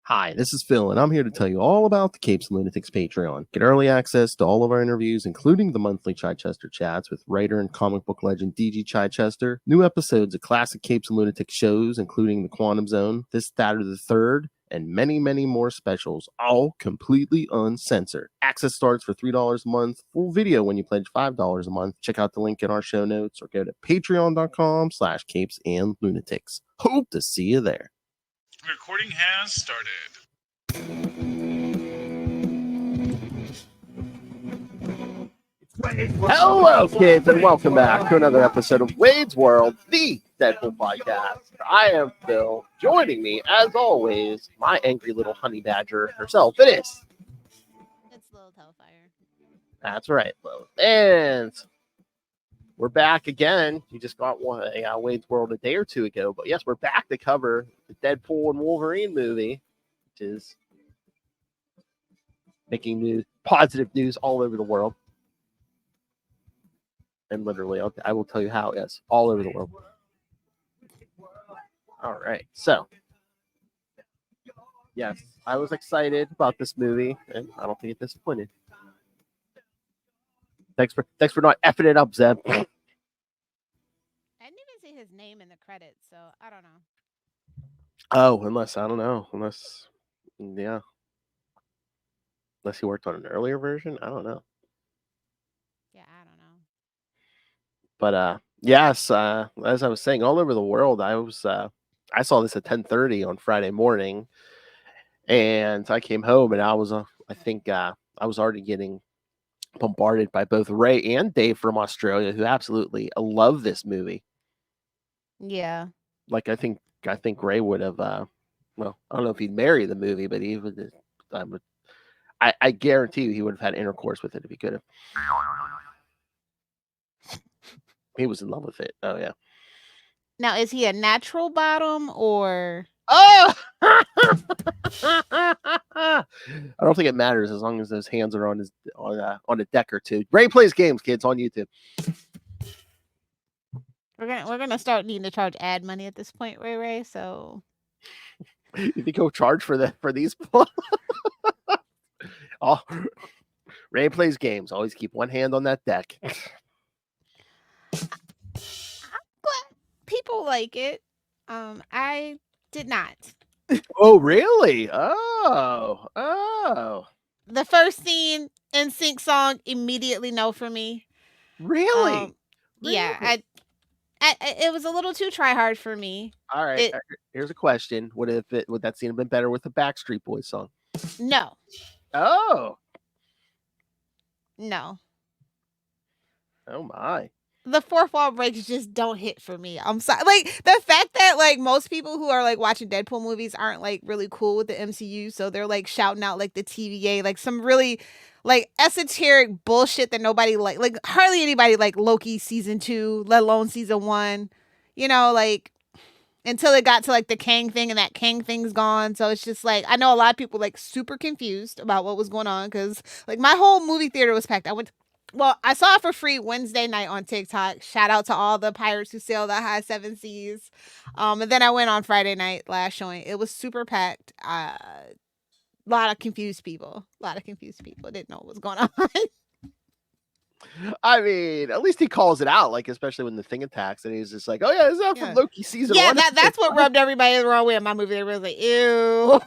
Hi, this is Phil, and I'm here to tell you all about the Capes and Lunatics Patreon. Get early access to all of our interviews, including the monthly Chichester chats with writer and comic book legend DG Chichester, new episodes of classic Capes and Lunatics shows, including The Quantum Zone, This, That, or the Third, and many, many more specials, all completely uncensored. Access starts for $3 a month, full video when you pledge $5 a month. Check out the link in our show notes or go to patreon.com/capesandlunatics. Hope to see you there. Recording has started. Hello, kids, and welcome back to another episode of Wade's World, the Deadpool Podcast. I am Phil. Joining me, as always, my angry little honey badger herself. It is. It's Lilith Hellfire. That's right, Lilith. And we're back again. You just got a Wade's World a day or two ago, but yes, we're back to cover the Deadpool and Wolverine movie, which is making news, positive news all over the world. And literally, I will tell you how. Yes, all over the world. All right, so yes, I was excited about this movie, and I don't think it disappointed. Thanks for not effing it up, Zeb. I didn't even see his name in the credits, so I don't know. Oh, unless he worked on an earlier version. I don't know. Yeah, I don't know. But yes, as I was saying, all over the world, I saw this at 10:30 on Friday morning, and I came home and I was already getting bombarded by both Ray and Dave from Australia, who absolutely love this movie. Yeah. Like I think Ray would have. Well, I don't know if he'd marry the movie, but he would. I guarantee you he would have had intercourse with it if he could have. He was in love with it. Oh yeah. Now, is he a natural bottom or? Oh! I don't think it matters as long as those hands are on a deck or two. Ray plays games, kids, on YouTube. We're gonna start needing to charge ad money at this point, Ray. So You think he'll charge for these? Oh, Ray plays games. Always keep one hand on that deck. I'm glad people like it. I did not. Oh, really? Oh. The first scene, NSYNC song, immediately no for me. Really? Yeah, it was a little too try hard for me. All right. Here's a question: would that scene have been better with the Backstreet Boys song? No. Oh. No. Oh my. The fourth wall breaks just don't hit for me. I'm sorry. Like the fact that like most people who are like watching Deadpool movies aren't like really cool with the MCU, so they're like shouting out like the TVA, like some really like esoteric bullshit that nobody like hardly anybody like Loki season 2, let alone season 1. You know, like until it got to like the Kang thing, and that Kang thing's gone. So it's just like I know a lot of people like super confused about what was going on because like my whole movie theater was packed. I saw it for free Wednesday night on TikTok. Shout out to all the pirates who sail the high seven seas. And then I went on Friday night last showing. It was super packed. A lot of confused people. Didn't know what was going on. I mean, at least he calls it out, like especially when the thing attacks, and he's just like, "Oh yeah, is that from Loki season 1?" Yeah, that's what rubbed everybody the wrong way in my movie. They were like, "Ew."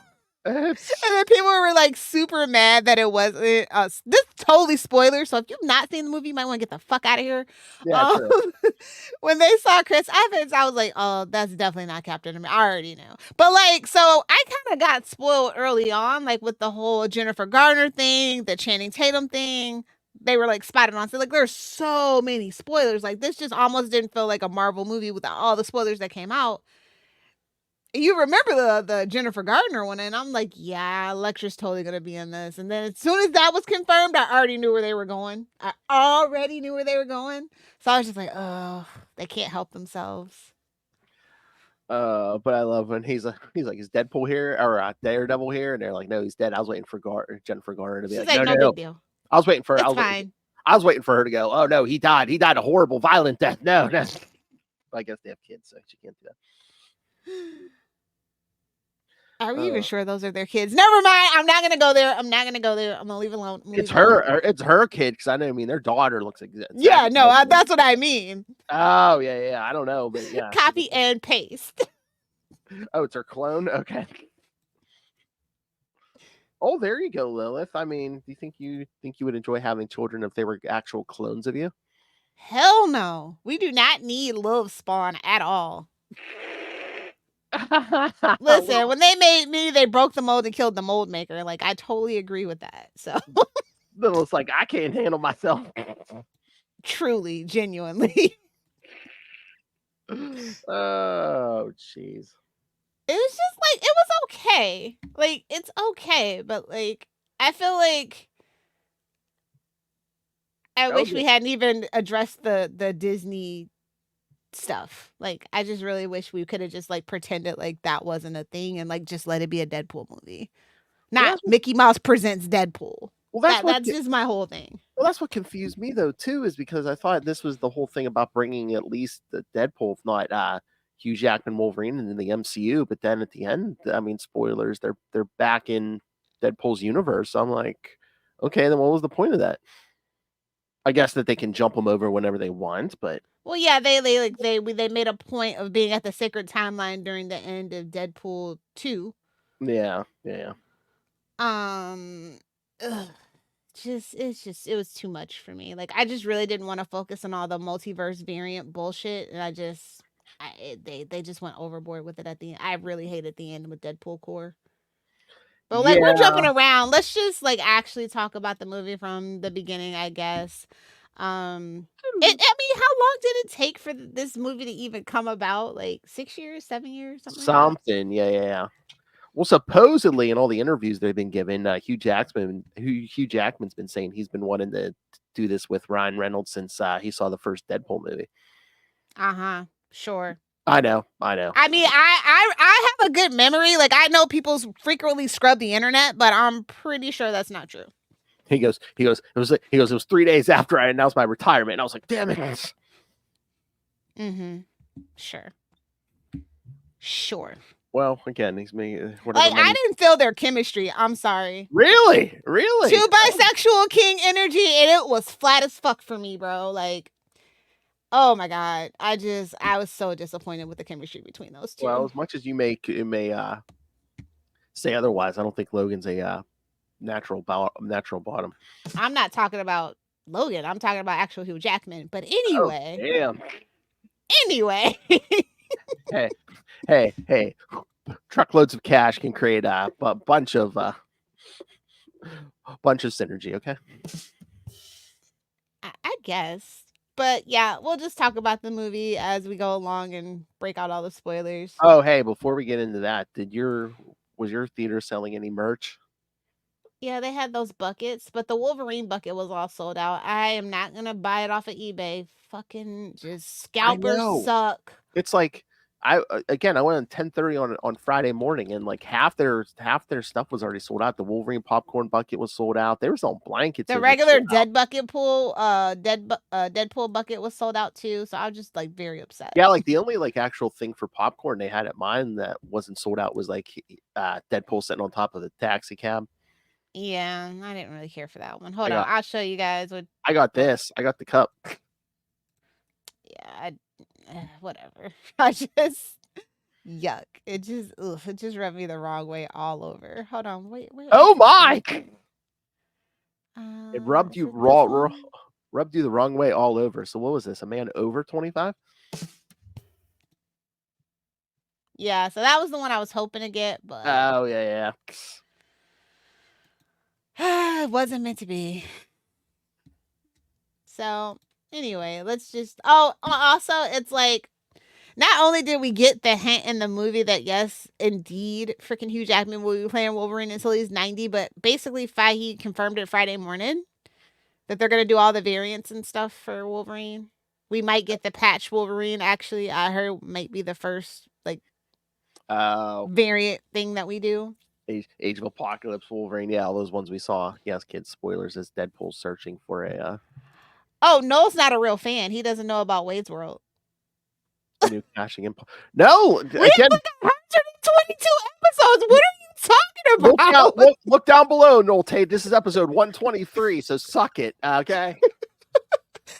And then people were like super mad that it wasn't this is totally spoiler. So if you've not seen the movie, you might want to get the fuck out of here. Yeah, when they saw Chris Evans, I was like, oh, that's definitely not Captain America. I already knew. But like, so I kind of got spoiled early on, like with the whole Jennifer Garner thing, the Channing Tatum thing. They were like spotted on. So like there's so many spoilers. Like this just almost didn't feel like a Marvel movie with all the spoilers that came out. You remember the Jennifer Gardner one, and I'm like, yeah, Lecter's totally gonna be in this. And then as soon as that was confirmed, I already knew where they were going. So I was just like, oh, they can't help themselves. But I love when he's like, is Deadpool here or Daredevil here? And they're like, no, he's dead. I was waiting for Jennifer Garner to be like, no, big deal. I was waiting for her. Fine. I was waiting for her to go, oh no, he died. He died a horrible, violent death. No. I guess they have kids, so she can't do that. Are we even sure those are their kids? Never mind. I'm not gonna go there. I'm not gonna go there. I'm gonna leave it alone. It's her. It's her kid because I know. I mean, their daughter looks exactly. Yeah, no, that's what I mean. Oh yeah. I don't know, but yeah. Copy and paste. Oh, it's her clone. Okay. Oh, there you go, Lilith. I mean, do you think you would enjoy having children if they were actual clones of you? Hell no. We do not need love spawn at all. Listen, when they made me, they broke the mold and killed the mold maker. Like, I totally agree with that. So Lilith's like, I can't handle myself. Truly, genuinely. Oh, jeez. It was just like, it was okay. Like, it's okay, but like, I feel like I wish we hadn't even addressed the Disney stuff. Like, I just really wish we could have just like pretended like that wasn't a thing and like just let it be a Deadpool movie. Not Mickey Mouse presents Deadpool. Well, that's just my whole thing. Well, that's what confused me though too, is because I thought this was the whole thing about bringing at least the Deadpool, if not Hugh Jackman Wolverine into the MCU. But then at the end, I mean, spoilers, they're back in Deadpool's universe. So I'm like, okay, then what was the point of that? I guess that they can jump them over whenever they want, but well, yeah, they made a point of being at the sacred timeline during the end of Deadpool 2. Yeah. It was too much for me. Like, I just really didn't want to focus on all the multiverse variant bullshit, and they just went overboard with it at the end. I really hated the end with Deadpool Core. But like, we're jumping around. Let's just like actually talk about the movie from the beginning, I guess. I mean, how long did it take for this movie to even come about? Like 6 years, 7 years, something. Yeah. Well, supposedly in all the interviews they've been given, Hugh Jackman's been saying he's been wanting to do this with Ryan Reynolds since he saw the first Deadpool movie. Sure. I know. I mean, I have a good memory. Like, I know people frequently scrub the internet, but I'm pretty sure that's not true. He goes, it was 3 days after I announced my retirement. And I was like, damn it. Mm-hmm. Sure. Well, again, he's me. Like, I didn't feel their chemistry. I'm sorry. Really? Two bisexual king energy, and it was flat as fuck for me, bro. Like, oh my god, I was so disappointed with the chemistry between those two. Well, as much as you may say otherwise, I don't think Logan's a natural bottom. I'm not talking about Logan. I'm talking about actual Hugh Jackman. But anyway. Oh, damn. Anyway. Hey. Truckloads of cash can create a bunch of synergy, okay? I guess. But yeah, we'll just talk about the movie as we go along and break out all the spoilers. Oh, hey, before we get into that, was your theater selling any merch? Yeah, they had those buckets, but the Wolverine bucket was all sold out. I am not gonna buy it off of eBay. Fucking just scalpers suck. It's like I went on 10:30 on Friday morning, and like half their stuff was already sold out. The Wolverine popcorn bucket was sold out. They were selling blankets. The regular Deadpool bucket was sold out too. So I was just like very upset. Yeah, like the only like actual thing for popcorn they had at mine that wasn't sold out was like Deadpool sitting on top of the taxi cab. Yeah, I didn't really care for that one. Hold on, I'll show you guys what I got. This. I got the cup. Yeah, whatever. I just yuck. It just rubbed me the wrong way all over. Hold on, wait. Oh my! It rubbed you rubbed you the wrong way all over. So what was this? A man over 25? Yeah, so that was the one I was hoping to get, but oh yeah. It wasn't meant to be. So anyway, let's just. Oh, also, it's like, not only did we get the hint in the movie that yes, indeed, freaking Hugh Jackman will be playing Wolverine until he's 90, but basically Feige confirmed it Friday morning that they're gonna do all the variants and stuff for Wolverine. We might get the patch Wolverine. Actually, I heard might be the first like variant thing that we do. Age of Apocalypse Wolverine, yeah, all those ones we saw. Yes, kids, spoilers, as Deadpool searching for a Oh, Noel's not a real fan. He doesn't know about Wade's World. New caching impulse. No, we have like 122 episodes. What are you look down below, Noel Tate. This is episode 123, so suck it, okay?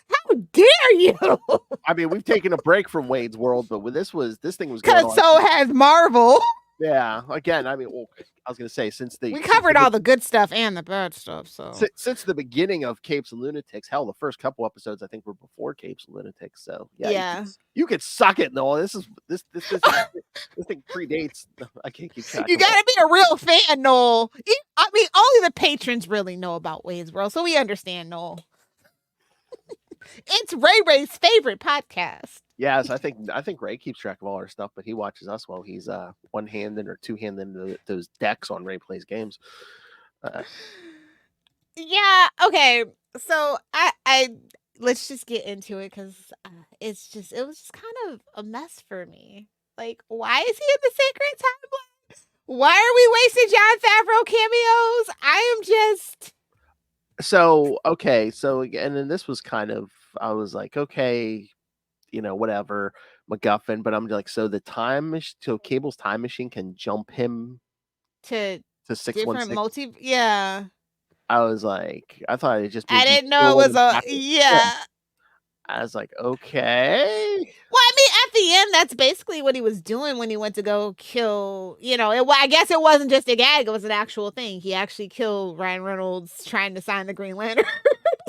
How dare you? I mean, we've taken a break from Wade's World, but this thing was going Because on. so has Marvel. Yeah, again, I mean, I was going to say we covered all the good stuff and the bad stuff. So since the beginning of Capes and Lunatics, hell, the first couple episodes I think were before Capes and Lunatics. So yeah. You could suck it, Noah. This thing predates. I can't keep track. You gotta be a real fan, Noel. I mean, only the patrons really know about Wade's World, so we understand, Noel. It's Ray Ray's favorite podcast. Yes, I think Ray keeps track of all our stuff, but he watches us while he's one-handed or two-handed those decks on Ray Plays Games. Yeah. Okay. So I let's just get into it because it was just kind of a mess for me. Like, why is he in the Sacred Timeline? Why are we wasting Jon Favreau cameos? I am just. So okay. So again, and this was kind of, I was like, okay, whatever, MacGuffin, but I'm like, so Cable's time machine can jump him to 616. Yeah. I was like, I thought it just. I didn't know it was yeah. I was like, okay. Well, I mean, at the end, that's basically what he was doing when he went to go kill. I guess it wasn't just a gag; it was an actual thing. He actually killed Ryan Reynolds trying to sign the Green Lantern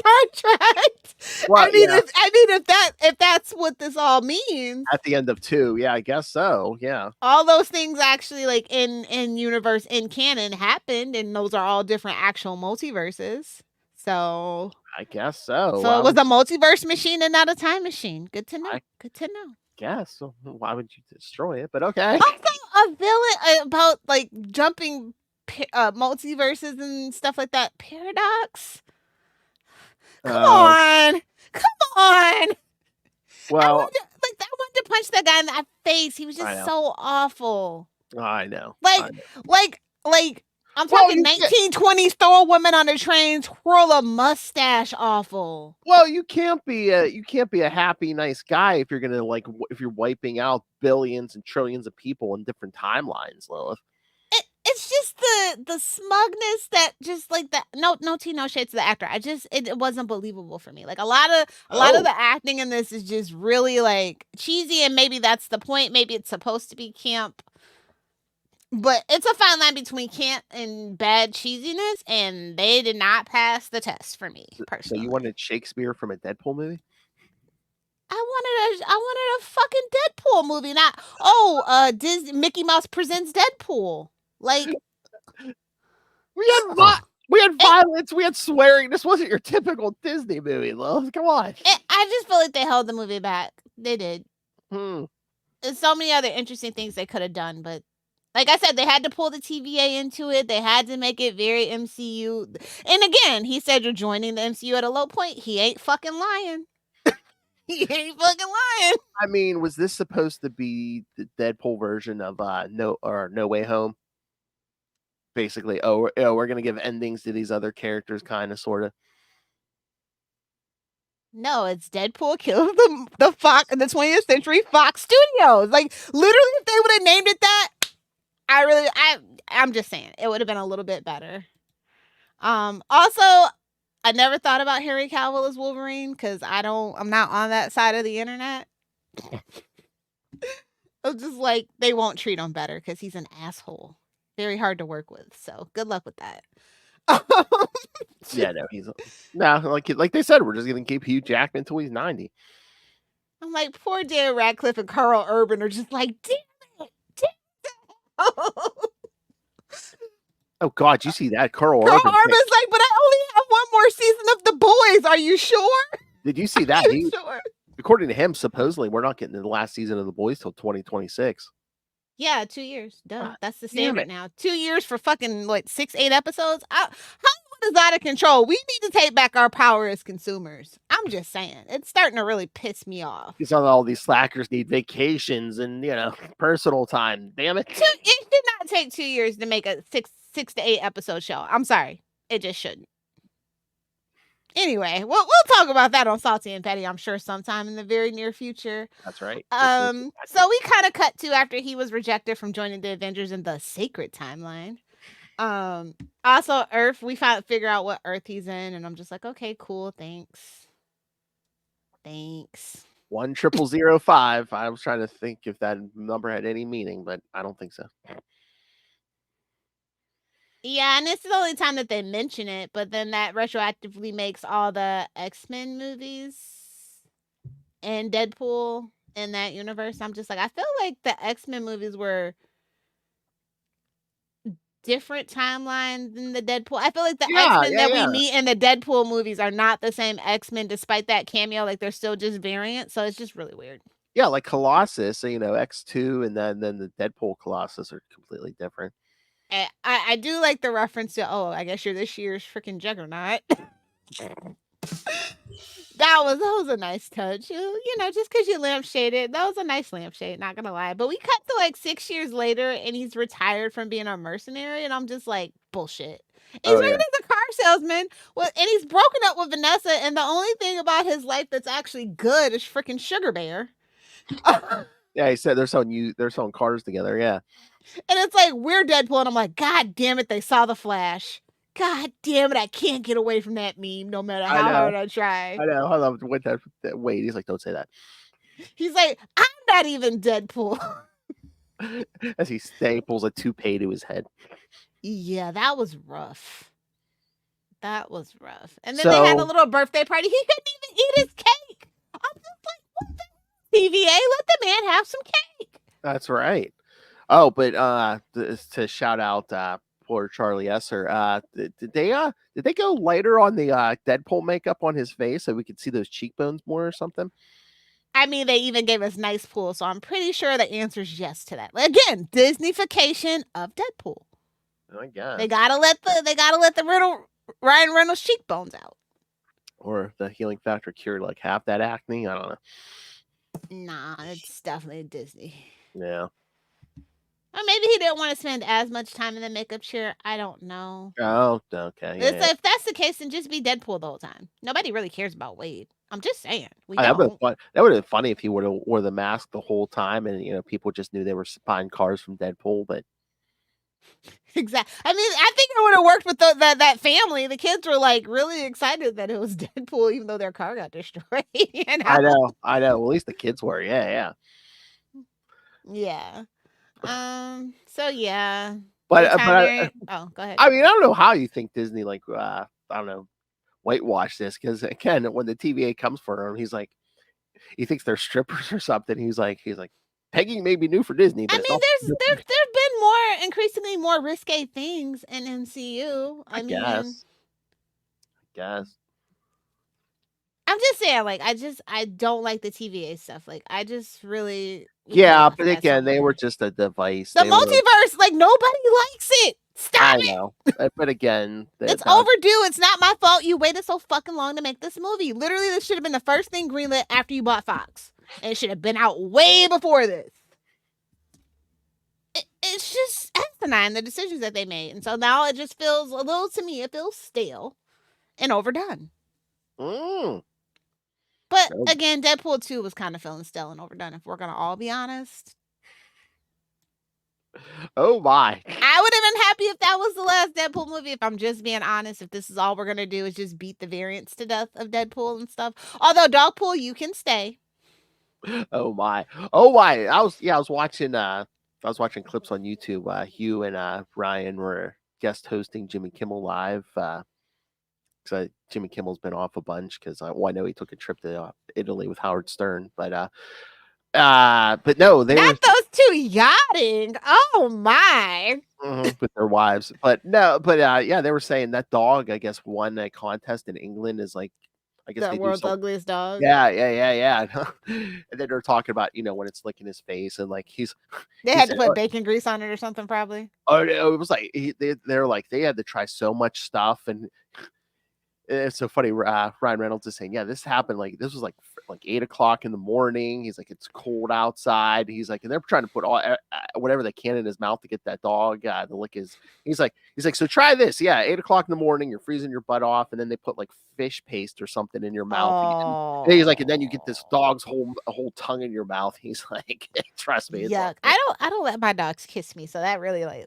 contract. Well, if that's what this all means. At the end of 2, yeah, I guess so. Yeah, all those things actually, like in universe, in canon, happened, and those are all different actual multiverses. So I guess so. So it was a multiverse machine and not a time machine. Good to know. Good to know. Guess. So why would you destroy it? But okay. Also, a villain about like jumping multiverses and stuff like that. Paradox. Come on. Well, I wanted to punch that guy in the face. He was just so awful. I know. Like. I'm talking 1920s, throw a woman on a train, twirl a mustache, awful. Well, you can't be a happy, nice guy if you're gonna if you're wiping out billions and trillions of people in different timelines, Lilith. It's just the smugness that just like that. No tea, no shade to the actor. It wasn't believable for me. Like a lot of the acting in this is just really like cheesy, and maybe that's the point. Maybe it's supposed to be camp. But it's a fine line between camp and bad cheesiness, and they did not pass the test for me personally. So you wanted Shakespeare from a Deadpool movie? I wanted a fucking Deadpool movie, not Disney Mickey Mouse presents Deadpool. Like we had violence, we had swearing. This wasn't your typical Disney movie, love. Come on. I just feel like they held the movie back. They did. There's so many other interesting things they could have done, but. Like I said, they had to pull the TVA into it. They had to make it very MCU. And again, he said you're joining the MCU at a low point. He ain't fucking lying. He ain't fucking lying. I mean, was this supposed to be the Deadpool version of No Way Home? Basically, we're going to give endings to these other characters, kind of, sort of. No, it's Deadpool kills the 20th Century Fox Studios. Like, literally, if they would have named it that, I'm just saying it would have been a little bit better. Also, I never thought about Henry Cavill as Wolverine because I'm not on that side of the internet. I'm just like, they won't treat him better because he's an asshole. Very hard to work with. So good luck with that. Yeah, no, like they said, we're just gonna keep Hugh Jackman until he's 90. I'm like, poor Dan Radcliffe and Carl Urban are just like, damn it. Oh God, you see that Carl Urban's like, but I only have one more season of The Boys. Are you sure? Did you see that? Sure. According to him, supposedly we're not getting to the last season of The Boys till 2026. Yeah, 2 years. Duh. That's the standard now. 2 years for fucking 6-8 episodes. Hollywood is out of control. We need to take back our power as consumers. I'm just saying. It's starting to really piss me off. Because all these slackers need vacations and personal time. Damn it. It should not take 2 years to make a 6 to 8 episode show. I'm sorry. It just shouldn't. Anyway, we'll talk about that on Salty and Petty, I'm sure, sometime in the very near future. That's right. So we kind of cut to after he was rejected from joining the Avengers in the Sacred Timeline. Also Earth, we figure out what Earth he's in, and I'm just like, okay, cool, thanks. 10005. I was trying to think if that number had any meaning, but I don't think so. Yeah, and it's the only time that they mention it, but then that retroactively makes all the X-Men movies and Deadpool in that universe. I'm just like, I feel like the X-Men movies were different timeline than the Deadpool. I feel like the X-Men that we meet in the Deadpool movies are not the same X-Men despite that cameo. Like, they're still just variants, so it's just really weird. Yeah, like Colossus, X2 and then the Deadpool Colossus are completely different. I do like the reference to, I guess you're this year's freaking Juggernaut. That was a nice touch. Just because you lampshaded, that was a nice lampshade, not gonna lie. But we cut to like 6 years later and he's retired from being a mercenary, and I'm just like, bullshit. He's working as a car salesman, and he's broken up with Vanessa, and the only thing about his life that's actually good is freaking Sugar Bear. Yeah, he said they're selling cars together, yeah. And it's like, we're Deadpool, and I'm like, God damn it, they saw the Flash. God damn it, I can't get away from that meme no matter how hard I try. I know. I love with that. Wait, he's like, don't say that. He's like, I'm not even Deadpool. As he staples a toupee to his head. Yeah, that was rough. And then they had a little birthday party. He couldn't even eat his cake. I'm just like, what the TVA? Let the man have some cake. That's right. Oh, but to shout out poor Charlie Esser, did they go lighter on the Deadpool makeup on his face so we could see those cheekbones more or something? I mean, they even gave us nice pool, so I'm pretty sure the answer is yes to that. Again, Disneyfication of Deadpool. I guess they gotta let the Ryan Reynolds cheekbones out, or the healing factor cured like half that acne. I don't know. Nah, it's definitely Disney. Yeah. Or maybe he didn't want to spend as much time in the makeup chair. I don't know. Oh, okay. Yeah. If that's the case, then just be Deadpool the whole time. Nobody really cares about Wade. I'm just saying. That would have been funny if he would have wore the mask the whole time, and people just knew they were buying cars from Deadpool. But exactly. I mean, I think it would have worked with that family. The kids were like really excited that it was Deadpool, even though their car got destroyed. I know. Well, at least the kids were. Yeah. So yeah. But go ahead. I mean, I don't know how you think Disney I don't know, whitewash this, because again, when the TVA comes for him, he's like, he thinks they're strippers or something. He's like, pegging may be new for Disney. But I mean, there's been increasingly more risque things in MCU. I guess. I'm just saying, like, I don't like the TVA stuff. Like, I just really. Yeah, but again, they were just a device. The multiverse, like, nobody likes it. Stop it. I know. But again, it's overdue. It's not my fault you waited so fucking long to make this movie. Literally, this should have been the first thing greenlit after you bought Fox. And it should have been out way before this. It's just asinine, the decisions that they made. And so now it just feels to me, it feels stale and overdone. But again, Deadpool 2 was kind of feeling stale and overdone, if we're going to all be honest. Oh my. I would have been happy if that was the last Deadpool movie, if I'm just being honest. If this is all we're going to do is just beat the variants to death of Deadpool and stuff. Although, Dogpool, you can stay. Oh my. I was watching clips on YouTube. Hugh and Ryan were guest hosting Jimmy Kimmel Live. Because Jimmy Kimmel's been off a bunch because I know he took a trip to Italy with Howard Stern, but no, they not those two yachting. Oh my, with their wives, but yeah, they were saying that dog, I guess, won a contest in England is like, I guess, the world's ugliest dog. Yeah. And then they're talking about when it's licking his face and like they had to put bacon grease on it or something probably. Oh, it was like they're like they had to try so much stuff and. It's so funny. Ryan Reynolds is saying, yeah, this happened. Like, this was like 8:00 in the morning. He's like, it's cold outside. He's like, and they're trying to put all whatever they can in his mouth to get that dog to lick his. He's like, so try this. Yeah, 8:00 in the morning. You're freezing your butt off, and then they put like fish paste or something in your mouth. And he's like, and then you get this dog's whole tongue in your mouth. He's like, trust me. It's yuck. I don't let my dogs kiss me, so that really like.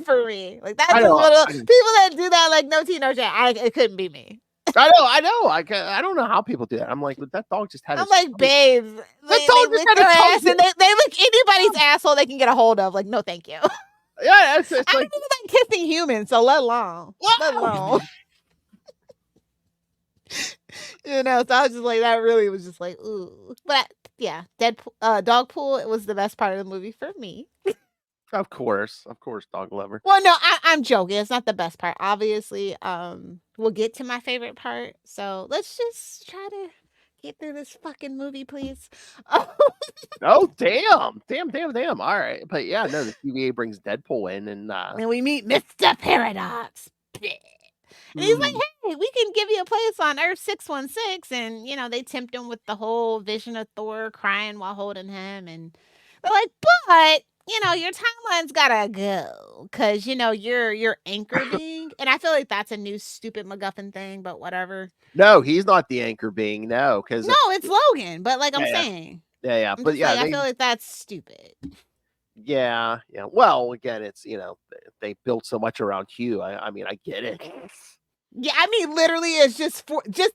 for me. Like that's I just know, one of I people know. that do that. Like no tea, no chat. It couldn't be me. I know. I don't know how people do that. I'm like, but that dog just had I'm his like, tongue. babes, That they dog just lick had your a tongue. ass and they lick anybody's asshole they can get a hold of. Like, no, thank you. Yeah, it's I like, don't even like kissing humans, so let alone. Let wow. alone. So I was just like, that really was just like, ooh. But yeah, Deadpool, Dogpool, it was the best part of the movie for me. Of course, dog lover. Well, no, I'm joking. It's not the best part. Obviously, we'll get to my favorite part. So let's just try to get through this fucking movie, please. Oh, damn. All right. But yeah, no, the TVA brings Deadpool in and And we meet Mr. Paradox. And he's like, hey, we can give you a place on Earth 616. And, they tempt him with the whole vision of Thor crying while holding him. And they're like, but, your timeline's gotta go. Because, you're anchor being. And I feel like that's a new stupid MacGuffin thing, but whatever. no, he's not the anchor being, no, because No, it's Logan. But like I'm saying. Yeah. I'm But just yeah, like, I feel like that's stupid. yeah. Well, again, it's they built so much around Hugh. I mean, I get it. Yeah, I mean, literally, it's just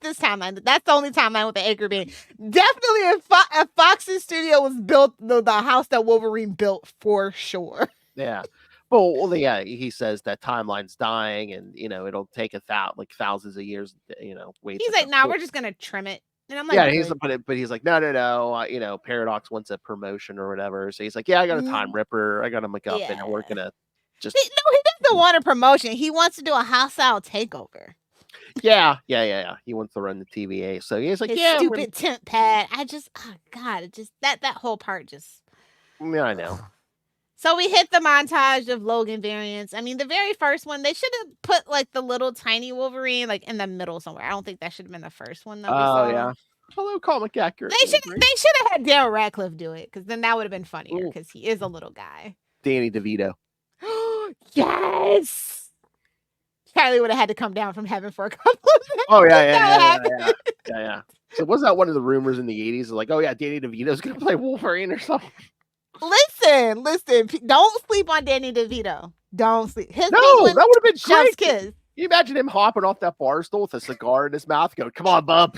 this timeline. That's the only timeline with the anchor being. Definitely, if Fox's studio was built, the house that Wolverine built for sure. Yeah. Well, yeah, he says that timeline's dying, and it'll take thousands of years. Wait. He's like, "Nah, we're just gonna trim it." And I'm like, yeah, good. but he's like, no. Paradox wants a promotion or whatever, so he's like, yeah, I got a time ripper, I got a MacGuffin, and we're gonna just. He doesn't want a promotion. He wants to do a hostile takeover. Yeah. He wants to run the TVA, so he's like, His yeah, stupid temp pad. God, it just that whole part just. Yeah, I know. So we hit the montage of Logan variants. I mean, the very first one, they should have put like the little tiny Wolverine like in the middle somewhere. I don't think that should have been the first one that we saw. Yeah. Hello, comic accurate. They should have had Daniel Radcliffe do it because then that would have been funnier because he is a little guy. Danny DeVito. Yes. Charlie would have had to come down from heaven for a couple of minutes. Oh yeah. So was that one of the rumors in the 80s? Like, oh yeah, Danny DeVito's gonna play Wolverine or something. Listen. Don't sleep on Danny DeVito. Don't sleep. That would have been great. Kiss. Can you imagine him hopping off that bar stool with a cigar in his mouth, going, "Come on, bub."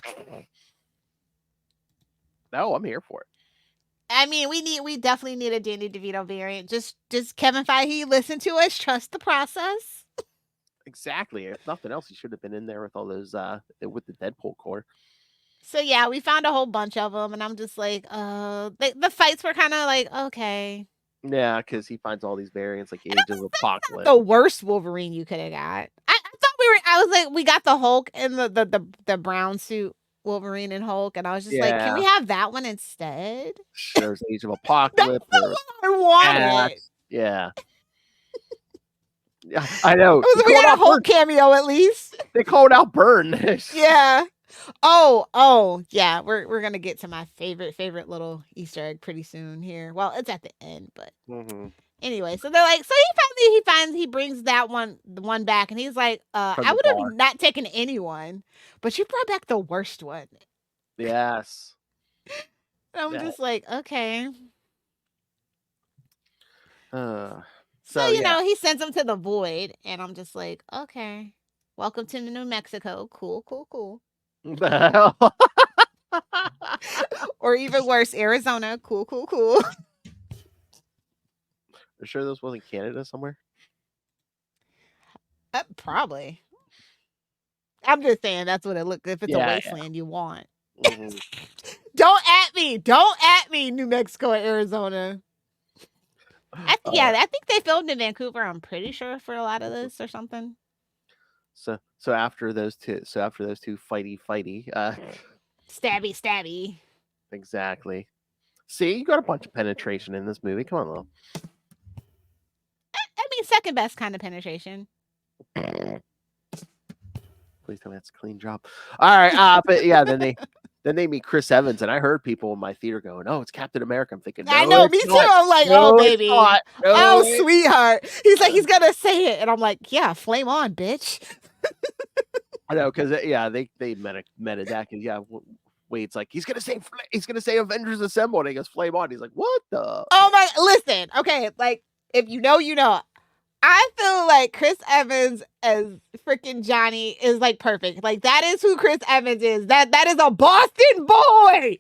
No, I'm here for it. I mean, we definitely need a Danny DeVito variant. Just Kevin Feige, listen to us, trust the process. Exactly. If nothing else, he should have been in there with all those with the Deadpool core. So yeah, we found a whole bunch of them, and I'm just like, the fights were kind of like okay. Yeah, because he finds all these variants like Age of Apocalypse. The worst Wolverine you could have got. I thought I was like, we got the Hulk and the brown suit Wolverine and Hulk, and I was just like, can we have that one instead? There's Age of Apocalypse. That's what I wanted. Yeah. Yeah, I know. We got a Hulk cameo at least. They called out Burn. Yeah. Oh, yeah. We're gonna get to my favorite little Easter egg pretty soon here. Well, it's at the end, but anyway. So they're like, so he brings the one back, and he's like, I would have not taken anyone, but you brought back the worst one. Yes. I'm just like, okay. So he sends him to the void, and I'm just like, okay, welcome to New Mexico. Cool. Or even worse, Arizona. Cool. Are you sure this wasn't Canada somewhere? Probably. I'm just saying that's what it looked. If it's a wasteland you want. Don't at me, New Mexico and Arizona. I think they filmed in Vancouver. I'm pretty sure for a lot of this or something. So after those two fighty. Stabby. Exactly. See, you got a bunch of penetration in this movie. Come on, Lil. I mean, second best kind of penetration. Please tell me that's a clean job. All right, but yeah, then they meet Chris Evans, and I heard people in my theater going, "Oh, it's Captain America." I'm thinking, no, I know, me too. I'm like, oh baby, sweetheart. He's like, he's gonna say it, and I'm like, yeah, flame on, bitch. I know, because they meta that, because Wade's like, he's gonna say Avengers Assemble, and he goes flame on. He's like, what the? Oh my, listen, okay, like if you know, you know. I feel like Chris Evans as freaking Johnny is like perfect. Like that is who Chris Evans is. That is a Boston boy.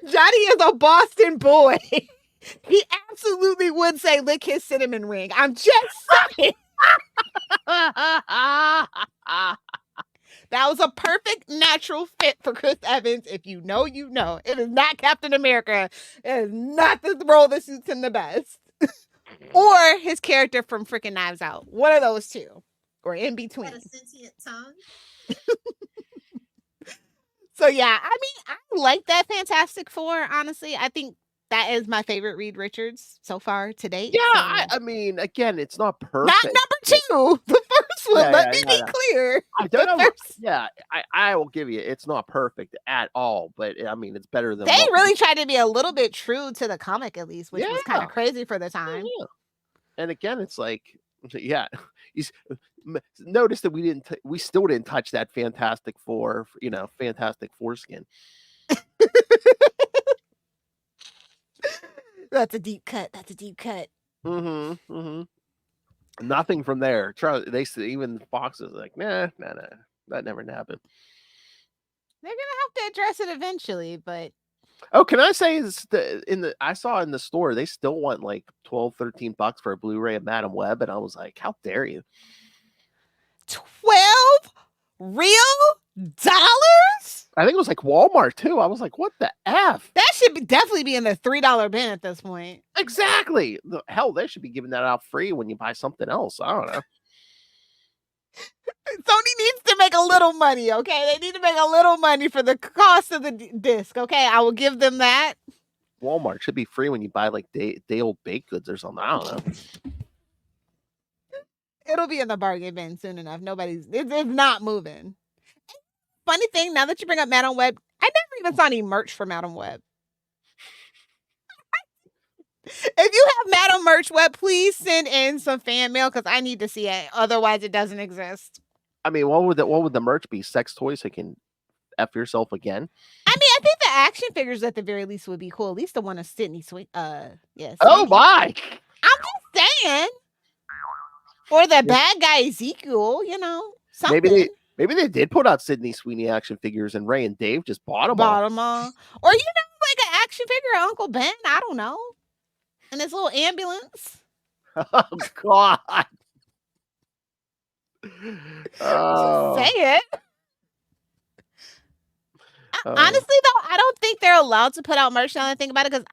Johnny is a Boston boy. He absolutely would say lick his cinnamon ring. I'm just saying. That was a perfect natural fit for Chris Evans. If you know, you know. It is not Captain America. It is not the role that suits him the best. Or his character from freaking Knives Out. One of those two. Or in between. Got a sentient tongue. So yeah, I mean, I like that Fantastic Four, honestly. I think that is my favorite Reed Richards so far to date. Yeah, so. I mean, again, it's not perfect. Not number two. The first one. Yeah, Let me yeah, be clear. I don't know. First... Yeah, I will give you it's not perfect at all, but I mean, it's better than they really tried to be a little bit true to the comic, at least, which was kind of crazy for the time. Yeah. And again, it's like, yeah, notice that we still didn't touch that Fantastic Four, Fantastic Foreskin. That's a deep cut. That's a deep cut. Mm-hmm. Mm-hmm. Nothing from there. They even Fox is like, nah, that never happened. They're gonna have to address it eventually, but oh, can I say I saw in the store they still want like $12-13 for a Blu-ray of Madam Web, and I was like, how dare you? 12 real dollars? I think it was like Walmart too. I was like, what the F? That should definitely be in the $3 bin at this point. Exactly. Hell, they should be giving that out free when you buy something else. I don't know. Sony needs to make a little money, okay? They need to make a little money for the cost of the disc, okay? I will give them that. Walmart should be free when you buy like day-old baked goods or something. I don't know. It'll be in the bargain bin soon enough. It's not moving. Funny thing, now that you bring up Madam Web, I never even saw any merch for Madam Web. If you have Madam Merch Web, please send in some fan mail because I need to see it. Otherwise, it doesn't exist. I mean, what would the merch be? Sex toys so you can F yourself again? I mean, I think the action figures at the very least would be cool. At least the one of Sydney Sweet. Yes. Oh my! I'm just saying. Or the bad guy Ezekiel, something. Maybe they did put out Sydney Sweeney action figures and Ray and Dave just bought them all. Or, like an action figure of Uncle Ben. I don't know. And his little ambulance. Oh, God. Oh. Say it. Honestly, though, I don't think they're allowed to put out merch now that I think about it, because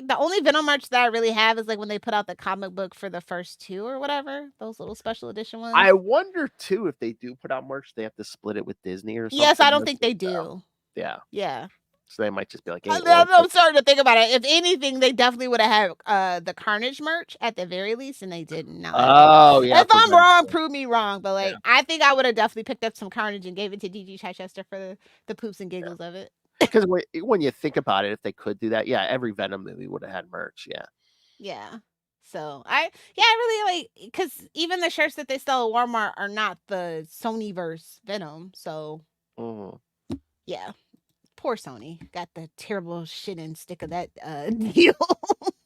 the only Venom merch that I really have is like when they put out the comic book for the first two or whatever, those little special edition ones. I wonder, too, if they do put out merch, they have to split it with Disney or something. Yes, I don't think they do. Yeah. Yeah. So they might just be like, I'm starting to think about it. If anything, they definitely would have had the Carnage merch at the very least, and they didn't. Oh, yeah. If I'm wrong, prove me wrong. But I think I would have definitely picked up some Carnage and gave it to DG Chichester for the poops and giggles of it. Because when you think about it, if they could do that, yeah, every Venom movie would have had merch. Yeah. Yeah. So I really like, because even the shirts that they sell at Walmart are not the Sonyverse Venom. So yeah. Poor Sony got the terrible shit in stick of that deal.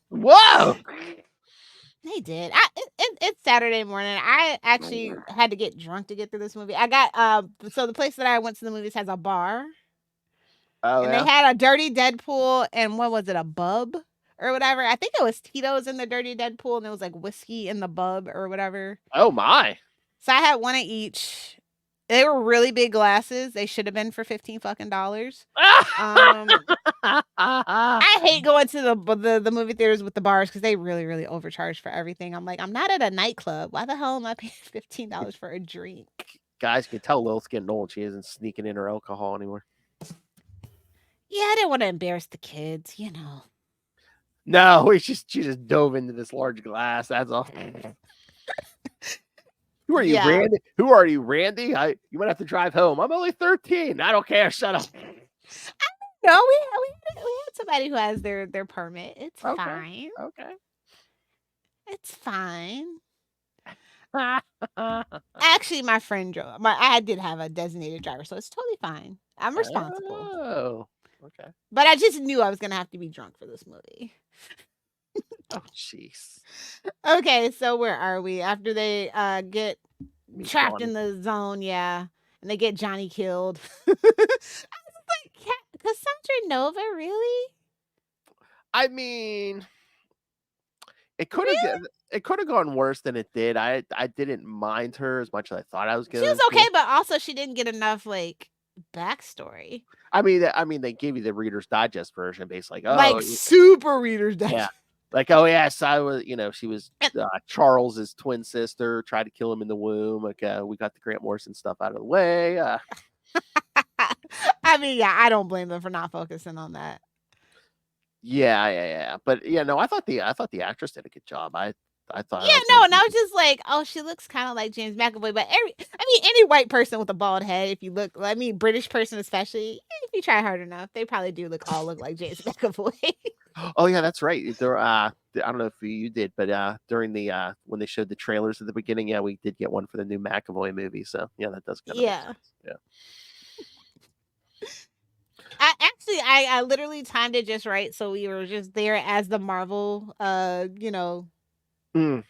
Whoa! They did. It's Saturday morning. I actually had to get drunk to get through this movie. I got so the place that I went to the movies has a bar. Oh, and they had a Dirty Deadpool and what was it, a bub or whatever? I think it was Tito's in the Dirty Deadpool and it was like whiskey in the bub or whatever. Oh my! So I had one of each. They were really big glasses. They should have been for $15 fucking. I hate going to the movie theaters with the bars because they really, really overcharge for everything. I'm like, I'm not at a nightclub. Why the hell am I paying $15 for a drink? Guys can tell Lilith's getting old. She isn't sneaking in her alcohol anymore. Yeah, I didn't want to embarrass the kids, No, she just dove into this large glass. That's all. Who are you, Randy? Who are you, Randy? You might have to drive home. I'm only 13. I don't care. Shut up. No, we had somebody who has their permit. It's fine. Okay. It's fine. Actually, my friend drove. I did have a designated driver, so it's totally fine. I'm responsible. Oh, okay. But I just knew I was gonna have to be drunk for this movie. Oh, jeez. Okay, so where are we? After they get Meet trapped Johnny. in the zone, yeah, and they get Johnny killed. I was like, Cassandra Nova, really? I mean, it could Really? have gone worse than it did. I didn't mind her as much as I thought I was She was going okay, to. but also she didn't get enough like backstory. I mean, they gave you the Reader's Digest version, basically. Like, Like super Reader's yeah, Digest. like, oh yes, I was. She was And- Charles's twin sister. Tried to kill him in the womb. Like, we got the Grant Morrison stuff out of the way. I mean, yeah, I don't blame them for not focusing on that. Yeah. But yeah, no, I thought the actress did a good job. I thought. Yeah, no, and I was just like, oh, she looks kind of like James McAvoy. But any white person with a bald head, if you look, British person especially, if you try hard enough, they probably do look like James McAvoy. Oh yeah, that's right. There, I don't know if you did, but during the when they showed the trailers at the beginning, yeah, we did get one for the new McAvoy movie. So yeah, that does kind of make Yeah. sense. Yeah. I literally timed it just right, so we were just there as the Marvel,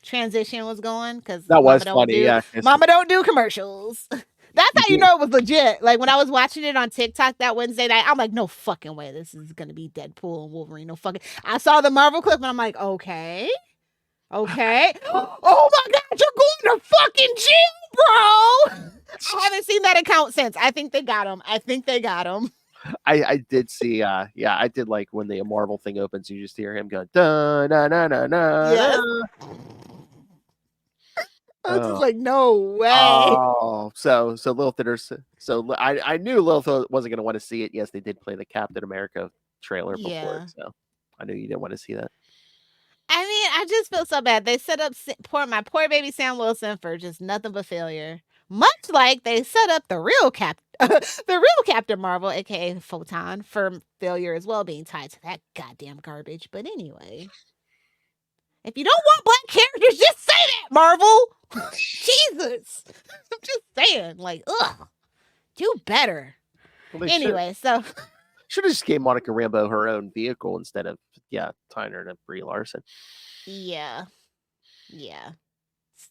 transition was going because That was funny. Yeah. Mama don't do commercials. That's how you know it was legit. Like when I was watching it on TikTok that Wednesday night, I'm like, no fucking way, this is gonna be Deadpool and Wolverine. No fucking. I saw the Marvel clip and I'm like, okay. Oh my god, you're going to fucking jail, bro! I haven't seen that account since. I think they got him. I did see. Yeah, I did like when the Marvel thing opens, you just hear him go da na na na na. Yes. I was just like, no way. Oh, so Lilith. So I knew Lilith wasn't going to want to see it. Yes, they did play the Captain America trailer before, so I knew you didn't want to see that. I mean, I just feel so bad. They set up my poor baby Sam Wilson for just nothing but failure. Much like they set up the real Captain Marvel, aka Photon, for failure as well, being tied to that goddamn garbage. But anyway, if you don't want black characters, just say that, Marvel. Jesus, I'm just saying, like, ugh, do better. Well, anyway, so should have just gave Monica Rambeau her own vehicle instead of tying her to Brie Larson. Yeah,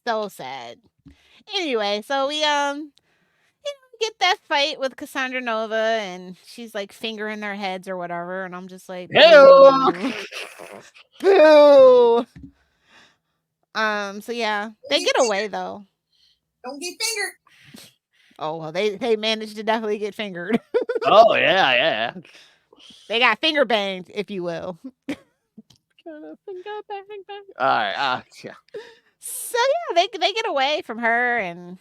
so sad. Anyway, so we get that fight with Cassandra Nova, and she's like fingering their heads or whatever, and I'm just like, boo. So yeah, they get away though. Don't get fingered. Oh well, they managed to definitely get fingered. Oh yeah. They got finger banged, if you will. All right. Yeah. So yeah, they get away from her and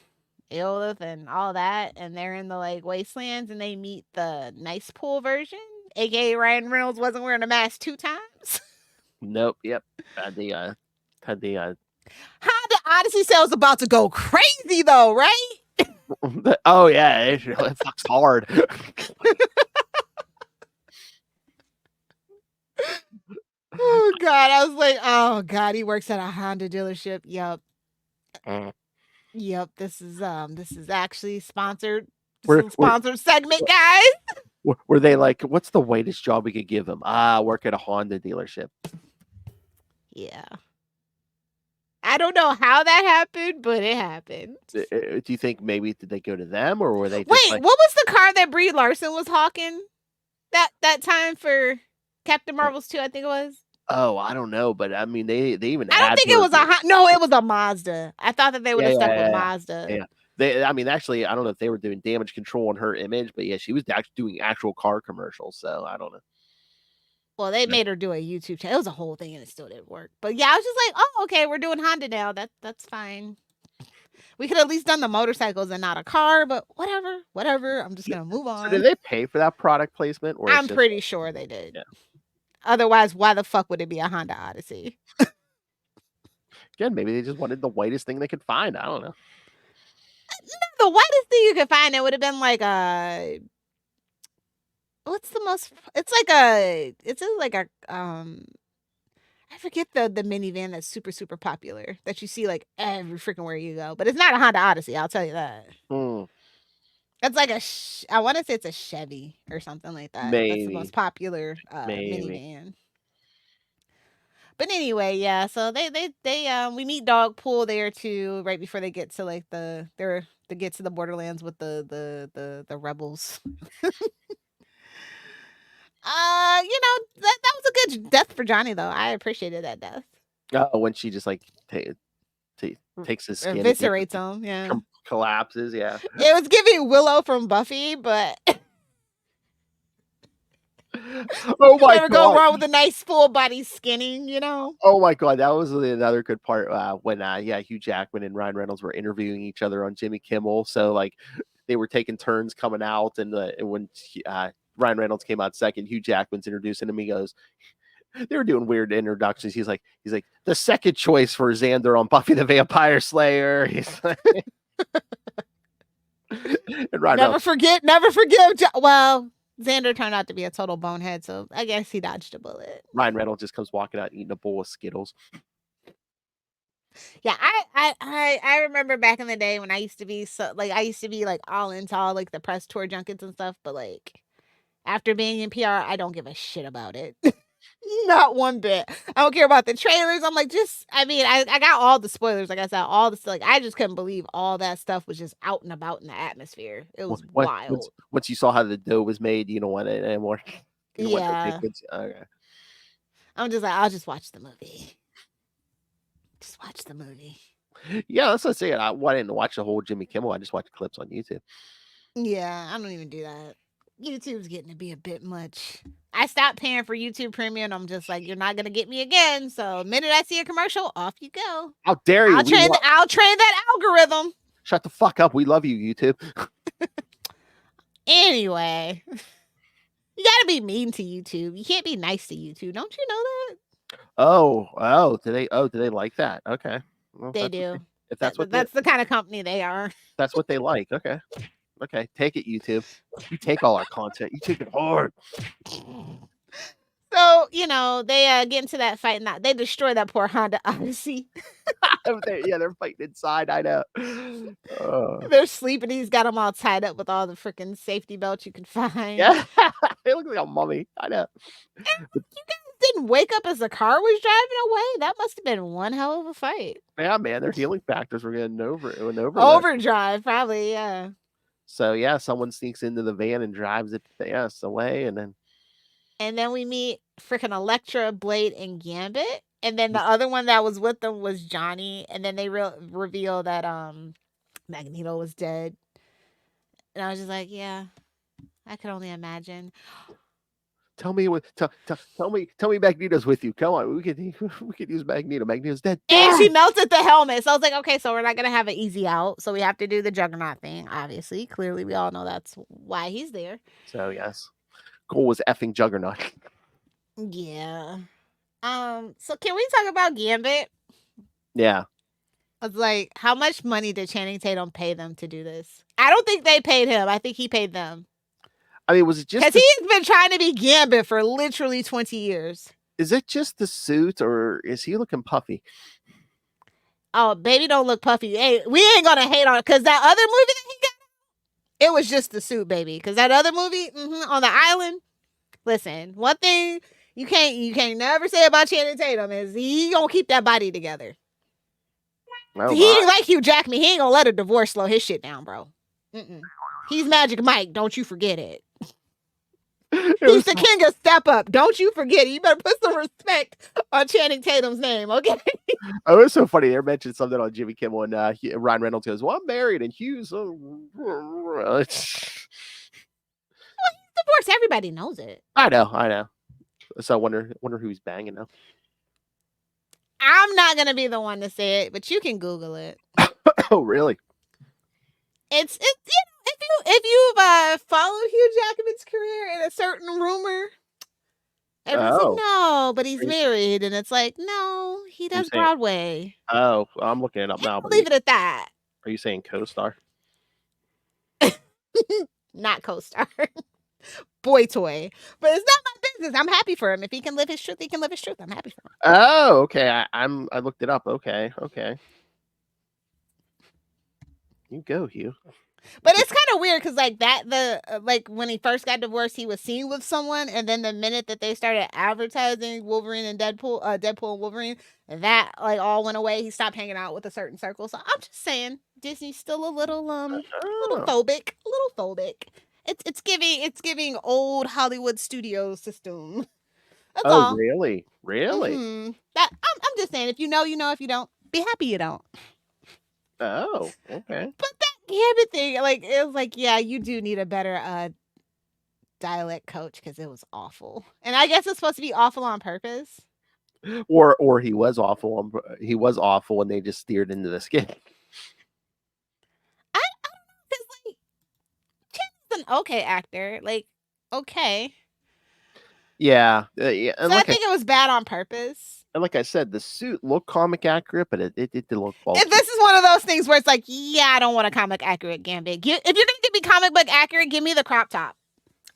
Lilith and all that, and they're in the like wastelands, and they meet the nice pool version, aka Ryan Reynolds wasn't wearing a mask 2 times. Nope. Yep. Had the Honda Odyssey sales about to go crazy though, right? Oh yeah, it fucks hard. Oh god, I was like, oh god, he works at a Honda dealership. Yep. Yep, this is actually sponsored. Sponsored segment, guys. Were they like, what's the whitest job we could give him? Work at a Honda dealership. Yeah. I don't know how that happened, but it happened. Do you think maybe did they go to them, or were they? Wait, what was the car that Brie Larson was hawking that time for Captain Marvel's 2? I think it was. Oh, I don't know, but I mean, they even. I don't think it was it was a Mazda. I thought that they would have stuck with Mazda. Yeah. I mean, actually, I don't know if they were doing damage control on her image, but yeah, she was actually doing actual car commercials. So I don't know. Well, they made her do a YouTube channel. It was a whole thing, and it still didn't work. But yeah, I was just like, oh, okay, we're doing Honda now. That's fine. We could have at least done the motorcycles and not a car, but whatever. I'm just gonna move on. So did they pay for that product placement? Or I'm pretty sure they did. Yeah. Otherwise, why the fuck would it be a Honda Odyssey? Again, maybe they just wanted the whitest thing they could find. I don't know. The whitest thing you could find, it would have been like a. What's the most? It's like a I forget the minivan that's super super popular that you see like every freaking where you go, but it's not a Honda Odyssey. I'll tell you that. It's like I want to say it's a Chevy or something like that. Maybe. That's the most popular minivan. But anyway, yeah. So they we meet Dogpool there too, right before they get to like to get to the Borderlands with the rebels. That was a good death for Johnny though. I appreciated that death. Oh, when she just like takes his skin, Eviscerates him. Yeah. Collapses. Yeah. It was giving Willow from Buffy, but Oh my never god! go wrong with a nice full body skinning, you know. Oh my god, that was another good part when Hugh Jackman and Ryan Reynolds were interviewing each other on Jimmy Kimmel. So like they were taking turns coming out, and when Ryan Reynolds came out second, Hugh Jackman's introducing him. He goes, they were doing weird introductions. He's like the second choice for Xander on Buffy the Vampire Slayer. He's like, and Ryan Reynolds, never forgive. Well, Xander turned out to be a total bonehead, so I guess he dodged a bullet. Ryan Reynolds just comes walking out eating a bowl of Skittles. Yeah, I remember back in the day when I used to be like all into all like the press tour junkets and stuff, but like after being in PR, I don't give a shit about it. Not one bit. I don't care about the trailers. I'm like, I got all the spoilers. Like I said, all the like, I just couldn't believe all that stuff was just out and about in the atmosphere. It was wild. Once you saw how the dough was made, you don't want it anymore. Yeah. Okay. I'm just like, I'll just watch the movie. Just watch the movie. Yeah, that's what I'm saying. I didn't watch the whole Jimmy Kimmel. I just watched clips on YouTube. Yeah, I don't even do that. YouTube's getting to be a bit much. I stopped paying for YouTube Premium. I'm just like, you're not gonna get me again. So the minute I see a commercial, off you go. How dare you? I'll train that algorithm. Shut the fuck up. We love you, YouTube. Anyway, you gotta be mean to YouTube. You can't be nice to YouTube. Don't you know that? Oh, do they like that? Okay. Well, they do. That's the kind of company they are. That's what they like. Okay. Take it, YouTube. You take all our content. You take it hard. So, they get into that fight and they destroy that poor Honda Odyssey. They're fighting inside. I know. They're sleeping. He's got them all tied up with all the freaking safety belts you can find. Yeah. They look like a mummy. I know. You guys didn't wake up as the car was driving away? That must have been one hell of a fight. Yeah, man. Their healing factors were getting overdrive, probably, yeah. So, yeah, someone sneaks into the van and drives it away, and then we meet freaking Elektra, Blade, and Gambit. And then the other one that was with them was Johnny. And then they reveal that Magneto was dead. And I was just like, yeah, I could only imagine. Tell me Magneto's with you. Come on, we could use Magneto. Magneto's dead. And she melted the helmet. So I was like, okay, so we're not gonna have an easy out. So we have to do the Juggernaut thing. Obviously, clearly, we all know that's why he's there. So yes, Cole was effing Juggernaut. Yeah. So can we talk about Gambit? Yeah. I was like, how much money did Channing Tatum pay them to do this? I don't think they paid him. I think he paid them. I mean, was it just because he's been trying to be Gambit for literally 20 years? Is it just the suit, or is he looking puffy? Oh, baby, don't look puffy. Hey, we ain't gonna hate on it because that other movie that he got, it was just the suit, baby. Because that other movie on the island. Listen, one thing you can't never say about Channing Tatum is he gonna keep that body together. Oh, he ain't like Hugh Jackman. He ain't gonna let a divorce slow his shit down, bro. He's Magic Mike. Don't you forget it. He's the king of step up. Don't you forget it. You better put some respect on Channing Tatum's name, okay? Oh, it was so funny. They mentioned something on Jimmy Kimmel, and Ryan Reynolds goes, "Well, I'm married," and Hugh's well, he's divorced. Everybody knows it. I know. So I wonder who he's banging now. I'm not gonna be the one to say it, but you can Google it. Oh, really? It's if you've followed Hugh Jackman's career in a certain rumor, everyone's like, no, but he's married, and it's like, no, he does Broadway. Oh, I'm looking it up now. Leave it at that. Are you saying co-star? Not co-star. Boy toy. But it's not my business. I'm happy for him. If he can live his truth, he can live his truth. I'm happy for him. Oh, okay. I looked it up. Okay. You go, Hugh. But it's kind of weird because like like when he first got divorced, he was seen with someone, and then the minute that they started advertising Wolverine and Deadpool and Wolverine, that like all went away. He stopped hanging out with a certain circle. So I'm just saying, Disney's still a little phobic, a little phobic. It's giving old Hollywood studio system. That's all. Really? Mm-hmm. I'm just saying, if you know, you know. If you don't, be happy you don't. Oh, okay. But that Gambit thing, like, it was like, yeah, you do need a better dialect coach because it was awful. And I guess it's supposed to be awful on purpose. Or he was awful. He was awful, and they just steered into the skit. I don't know, because like, Chance is an okay actor, like, okay. Yeah, yeah. And So I think it was bad on purpose. And like I said, the suit looked comic accurate, but it did look false. If this is one of those things where it's like, yeah, I don't want a comic accurate Gambit. If you're going to give me comic book accurate, give me the crop top.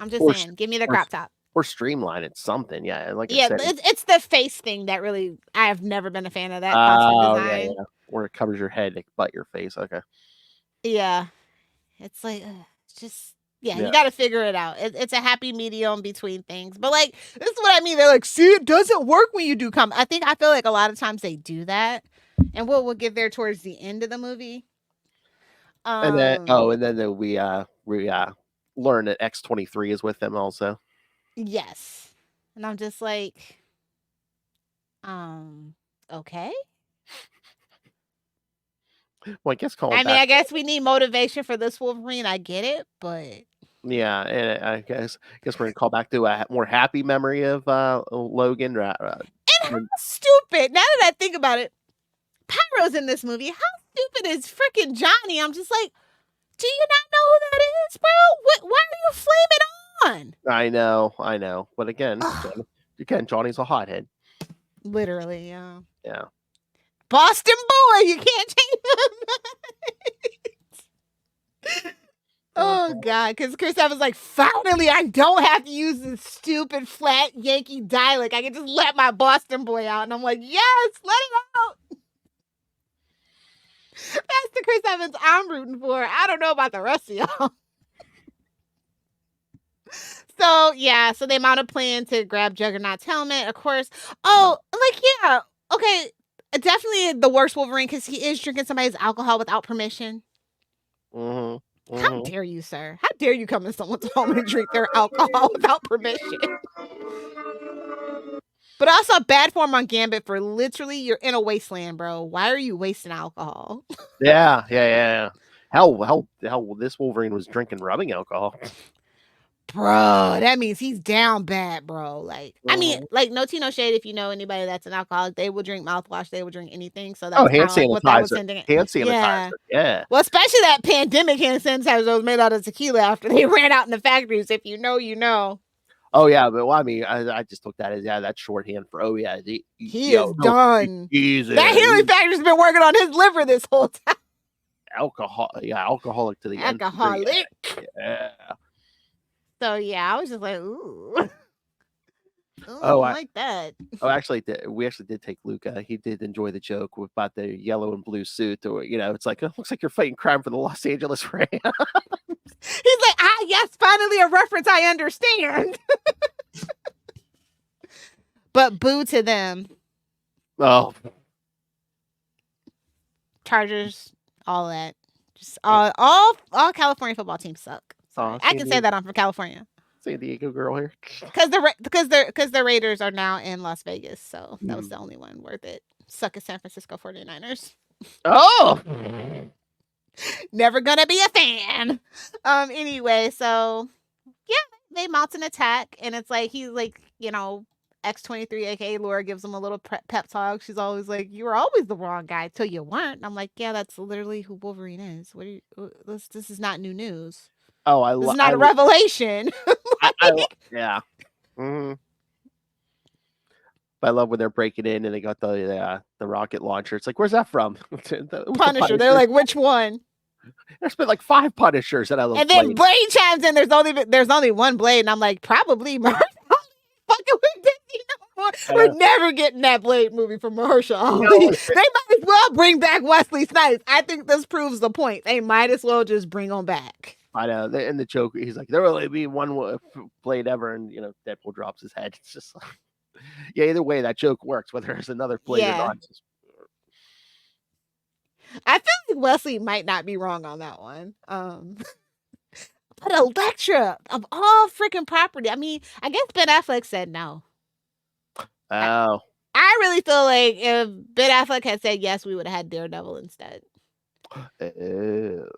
I'm just saying, give me the crop top. Or streamline it something, yeah. Like yeah, I said, it's the face thing that really, I have never been a fan of that costume design. Yeah. Where it covers your head but your face, okay. Yeah. It's like, it's just... Yeah, you got to figure it out. It's a happy medium between things. But, like, this is what I mean. They're like, see, it doesn't work when you do I feel like a lot of times they do that. And we'll get there towards the end of the movie. And then we learn that X-23 is with them also. Yes. And I'm just like, okay. Well, I guess I guess we need motivation for this Wolverine. I get it, but yeah, and I guess we're gonna call back to a more happy memory of Logan. And how stupid! Now that I think about it, Pyro's in this movie. How stupid is freaking Johnny? I'm just like, do you not know who that is, bro? Why are you flaming on? I know, but again, Johnny's a hothead. Literally, yeah. Yeah. Boston boy, you can't change him. Oh God, because Chris Evans like, finally, I don't have to use this stupid flat Yankee dialect. I can just let my Boston boy out, and I'm like, yes, let it out. That's the Chris Evans I'm rooting for. I don't know about the rest of y'all. So yeah, so they mount a plan to grab Juggernaut's helmet, of course. Oh, like yeah, okay. Definitely the worst Wolverine because he is drinking somebody's alcohol without permission. Mm-hmm. How dare you, sir? How dare you come in someone's home and drink their alcohol without permission? But also bad form on Gambit for literally you're in a wasteland, bro. Why are you wasting alcohol? Yeah. Hell, this Wolverine was drinking rubbing alcohol. Bro, that means he's down bad, bro. Like, I mean, like, no tea, no shade. If you know anybody that's an alcoholic, they will drink mouthwash. They will drink anything. So that's hand sanitizer. What that was sending. Hand sanitizer. Yeah. Well, especially that pandemic hand sanitizer that was made out of tequila after they ran out in the factories. If you know, you know. Oh yeah, but I mean, I just took that as that's shorthand for he is done. That healing factory's been working on his liver this whole time. Alcoholic to the end. Alcoholic. Yeah. So yeah, I was just like, ooh. I like that. We actually did take Luca. He did enjoy the joke about the yellow and blue suit, or it's like it looks like you're fighting crime for the Los Angeles Rams. He's like, yes, finally a reference I understand. But boo to them. Oh, Chargers, all that, just all California football teams suck. I can say that I'm from California. San Diego girl here. Because the Raiders are now in Las Vegas, so that was the only one worth it. Suck at San Francisco 49ers. Oh, never gonna be a fan. Anyway, so yeah, they mount an attack, and it's like he's like, X-23, aka Laura, gives him a little pep talk. She's always like, "You were always the wrong guy till you weren't." And I'm like, "Yeah, that's literally who Wolverine is. This is not new news." Oh, it's not a revelation. Yeah. Mm-hmm. But I love when they're breaking in and they got the rocket launcher. It's like, where's that from? Punisher. They're like, which one? There's been like 5 Punishers that I love. And then Blade chimes in. There's only one Blade, and I'm like, probably Murph. Fucking with Disney no We're never getting that Blade movie from Mahershala Ali. No. They might as well bring back Wesley Snipes. I think this proves the point. They might as well just bring him back. I know. And the joke, he's like, there will only be one Blade ever, and Deadpool drops his head. It's just like, yeah. Either way, that joke works, whether it's another Blade or not. I feel like Wesley might not be wrong on that one. But Elektra, of all freaking property, I mean, I guess Ben Affleck said no. Oh. I really feel like if Ben Affleck had said yes, we would have had Daredevil instead. Oh.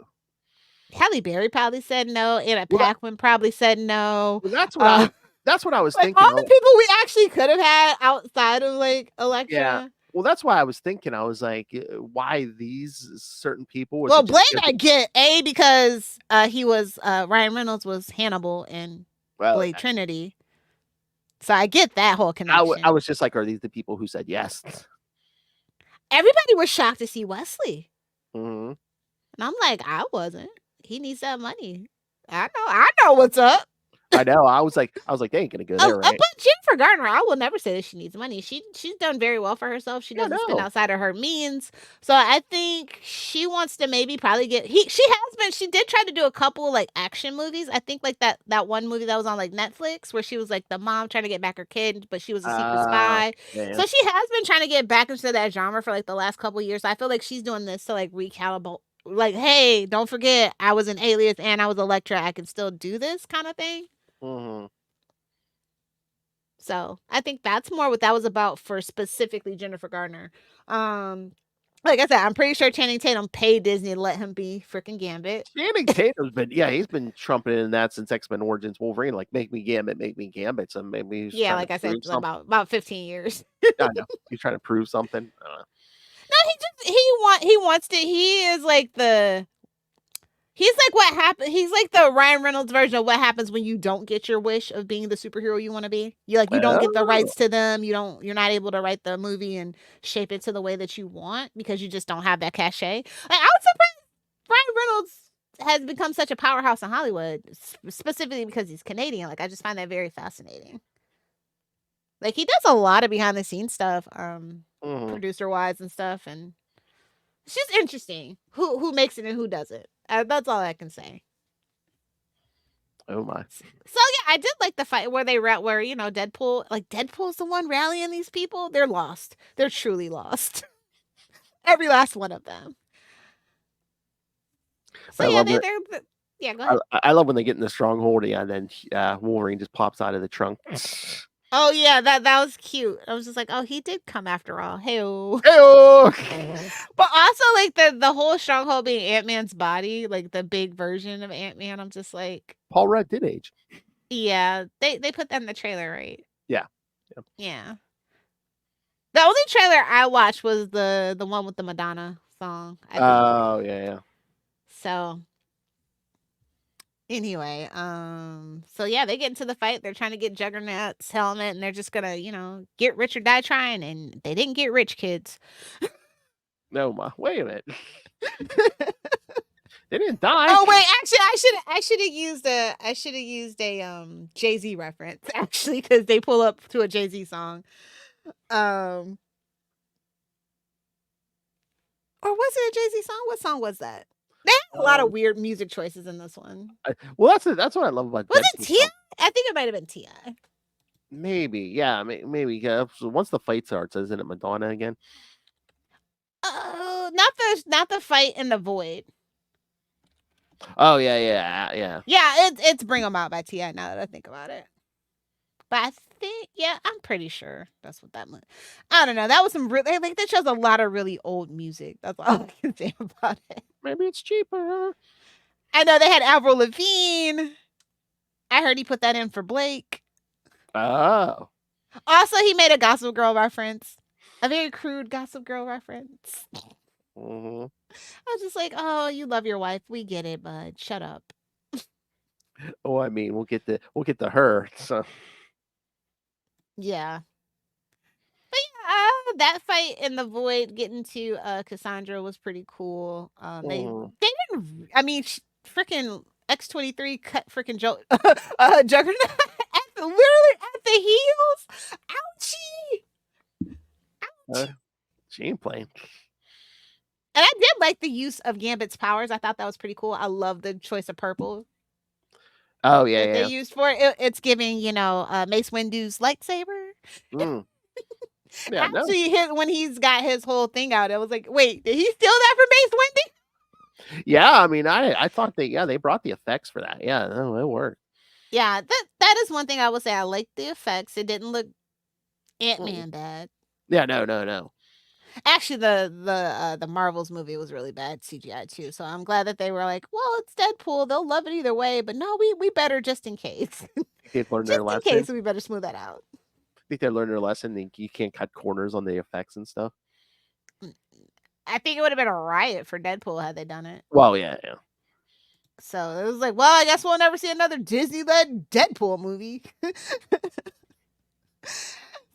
Halle Berry probably said no. Anna Paquin probably said no. Well, that's what I was thinking. All the people we actually could have had outside of like Elektra. Yeah. Well, that's why I was thinking. I was like, why these certain people? Well, Blade I get because he was Ryan Reynolds was Hannibal in Blade Trinity, so I get that whole connection. I was just like, are these the people who said yes? Everybody was shocked to see Wesley, mm-hmm. and I'm like, I wasn't. He needs that money. I know what's up. I know. I was like, they ain't gonna go there, right? But Jennifer Garner, I will never say that she needs money. She's done very well for herself. She doesn't spend outside of her means. So I think she wants to maybe probably get. She did try to do a couple like action movies. I think like that one movie that was on like Netflix where she was like the mom trying to get back her kid, but she was a secret spy. Yeah. So she has been trying to get back into that genre for like the last couple of years. So I feel like she's doing this to like recalibrate. Like, hey, don't forget, I was an Alias and I was Elektra. I can still do this kind of thing. Mm-hmm. So I think that's more what that was about for specifically Jennifer Garner. Like I said, I'm pretty sure Channing Tatum paid Disney to let him be freaking Gambit. Channing Tatum's he's been trumpeting that since X-Men Origins Wolverine, like make me Gambit. So maybe he's like I said, about 15 years. I know. He's trying to prove something. No, he wants to. He is like he's like what happened. He's like the Ryan Reynolds version of what happens when you don't get your wish of being the superhero you want to be. You don't get the rights to them. You're not able to write the movie and shape it to the way that you want because you just don't have that cachet. Like, I was surprised Ryan Reynolds has become such a powerhouse in Hollywood, specifically because he's Canadian. Like, I just find that very fascinating. Like, he does a lot of behind the scenes stuff, producer wise and stuff, and it's just interesting who makes it and who doesn't. That's all I can say. Oh my! So yeah, I did like the fight where Deadpool's the one rallying these people. They're lost. They're truly lost. Every last one of them. So go ahead. I love when they get in the stronghold and then Wolverine just pops out of the trunk. Oh yeah, that was cute. I was just like, oh, he did come after all. Hey-o. But also like the whole stronghold being Ant-Man's body, like the big version of Ant-Man. I'm just like, Paul Rudd did age. Yeah, they put that in the trailer, right? Yeah. Yeah. The only trailer I watched was the one with the Madonna song. Oh yeah. So anyway, so yeah, they get into the fight. They're trying to get Juggernaut's helmet, and they're just gonna, get rich or die trying. And they didn't get rich, kids. No, wait a minute. They didn't die. Oh wait, actually, I should have used a Jay-Z reference actually because they pull up to a Jay-Z song. Or was it a Jay-Z song? What song was that? They had a lot of weird music choices in this one. Well, that's what I love about. Was it T.I.? I think it might have been T.I. Maybe, yeah, maybe. Yeah. So once the fight starts, isn't it Madonna again? Oh, not the fight in the void. Oh yeah. Yeah, it's Bring 'Em Out by T.I. Now that I think about it, but I think I'm pretty sure that's what that meant. I don't know. That was some really that shows a lot of really old music. That's all I can say about it. Maybe it's cheaper. I know they had Avril Lavigne. I heard he put that in for Blake. Oh. Also, he made a Gossip Girl reference. A very crude Gossip Girl reference. Mm-hmm. I was just like, oh, you love your wife. We get it, bud. Shut up. Oh, I mean, we'll get to her. So. Yeah. But yeah, that fight in the void getting to Cassandra was pretty cool. They didn't. I mean, freaking X-23 cut freaking Juggernaut at literally at the heels. Ouchie. She ain't playing. And I did like the use of Gambit's powers. I thought that was pretty cool. I love the choice of purple Oh yeah, that they used for it. It's giving, Mace Windu's lightsaber. Mm. Yeah, no. Actually, when he's got his whole thing out, I was like, wait, did he steal that from Mace Windu? Yeah, I mean, I thought they brought the effects for that. Yeah, no, it worked. Yeah, that is one thing I would say. I liked the effects. It didn't look Ant-Man bad. Yeah, no. Actually, the Marvels movie was really bad CGI too. So I'm glad that they were like, well, it's Deadpool. They'll love it either way. But no, we better just in case. They learned their lesson. Just in case, we better smooth that out. I think they learned their lesson. You can't cut corners on the effects and stuff. I think it would have been a riot for Deadpool had they done it. Well, yeah. So it was like, well, I guess we'll never see another Disney-led Deadpool movie.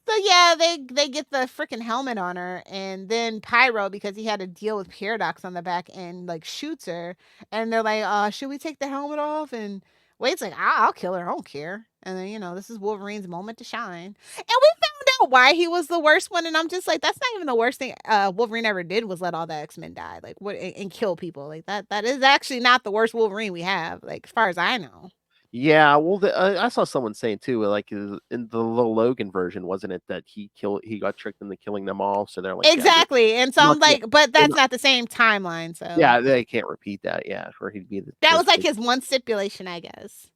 So yeah, they get the freaking helmet on her, and then Pyro, because he had to deal with Paradox on the back end, like shoots her, and they're like, should we take the helmet off? And Wade's like, I'll kill her, I don't care. And then, this is Wolverine's moment to shine. And we found out why he was the worst one, and I'm just like, that's not even the worst thing Wolverine ever did was let all the X-Men die, like what and kill people. Like that is actually not the worst Wolverine we have, like as far as I know. Yeah, well, I saw someone saying too, like in the Logan version, wasn't it that he got tricked into killing them all? So they're like, exactly, and so I'm like, but that's not the same timeline. So yeah, they can't repeat that. Yeah, for he'd be that was like his one stipulation, I guess.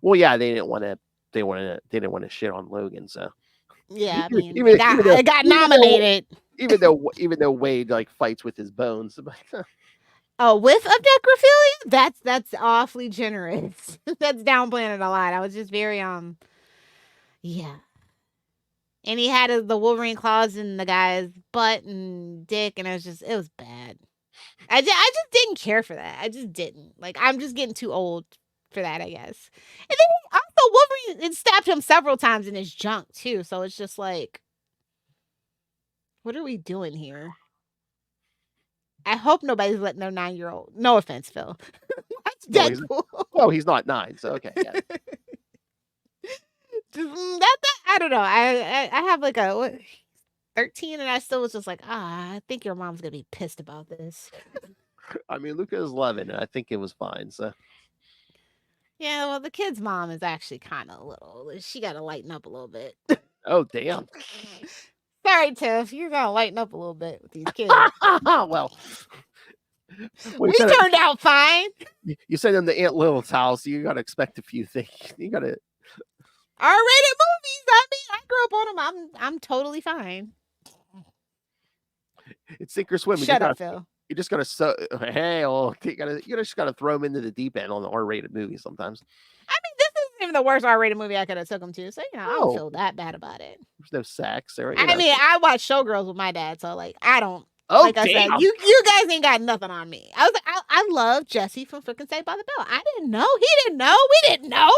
Well, yeah, they didn't want to shit on Logan, so yeah, I mean, it got nominated. Even though Wade like fights with his bones. A whiff of necrophilia? That's awfully generous. That's downplaying it a lot. I was just very yeah. And he had the Wolverine claws in the guy's butt and dick, and it was bad. I just didn't care for that. I just didn't. Like, I'm just getting too old for that, I guess. And then also Wolverine stabbed him several times in his junk too, so it's just like, what are we doing here? I hope nobody's letting their 9-year-old. No offense, Phil. That's Deadpool. Well, he's not 9, so okay. Yeah. I don't know. I have like a 13, and I still was just like, I think your mom's gonna be pissed about this. I mean, Luca is 11, and I think it was fine. So. Yeah, well, the kid's mom is actually kind of little. She got to lighten up a little bit. Oh, damn. Sorry, Tiff. You're going to lighten up a little bit with these kids. Well, we turned out fine. You send them to Aunt Lilith's house, you got to expect a few things. You got to... R-rated movies. I mean, I grew up on them. I'm totally fine. It's sink or swim. Shut up, Phil. You just gotta you just gotta throw them into the deep end on the R-rated movie sometimes. I mean, this isn't even the worst R-rated movie I could have took them to, so I don't feel that bad about it. There's no sex. Or, I mean, I watch Showgirls with my dad, so like I don't. Oh, like I said, you guys ain't got nothing on me. I was like, I love Jesse from freaking Saved by the Bell. I didn't know. He didn't know. We didn't know.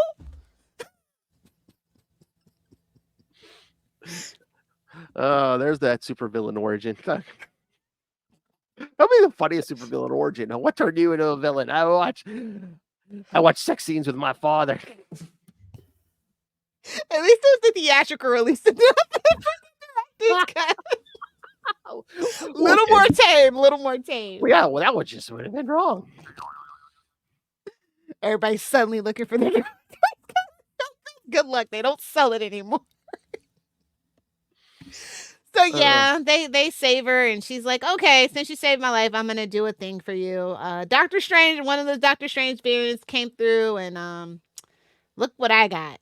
Oh, there's that supervillain origin. That'd be the funniest supervillain origin. What turned you into a villain? I watch sex scenes with my father. At least it was the theatrical release. Little more tame. Well, yeah, well, that would have been wrong. Everybody's suddenly looking for their. Good luck. They don't sell it anymore. So yeah, they save her, and she's like, okay, since you saved my life, I'm gonna do a thing for you. Doctor Strange, one of those Doctor Strange variants came through, and look what I got.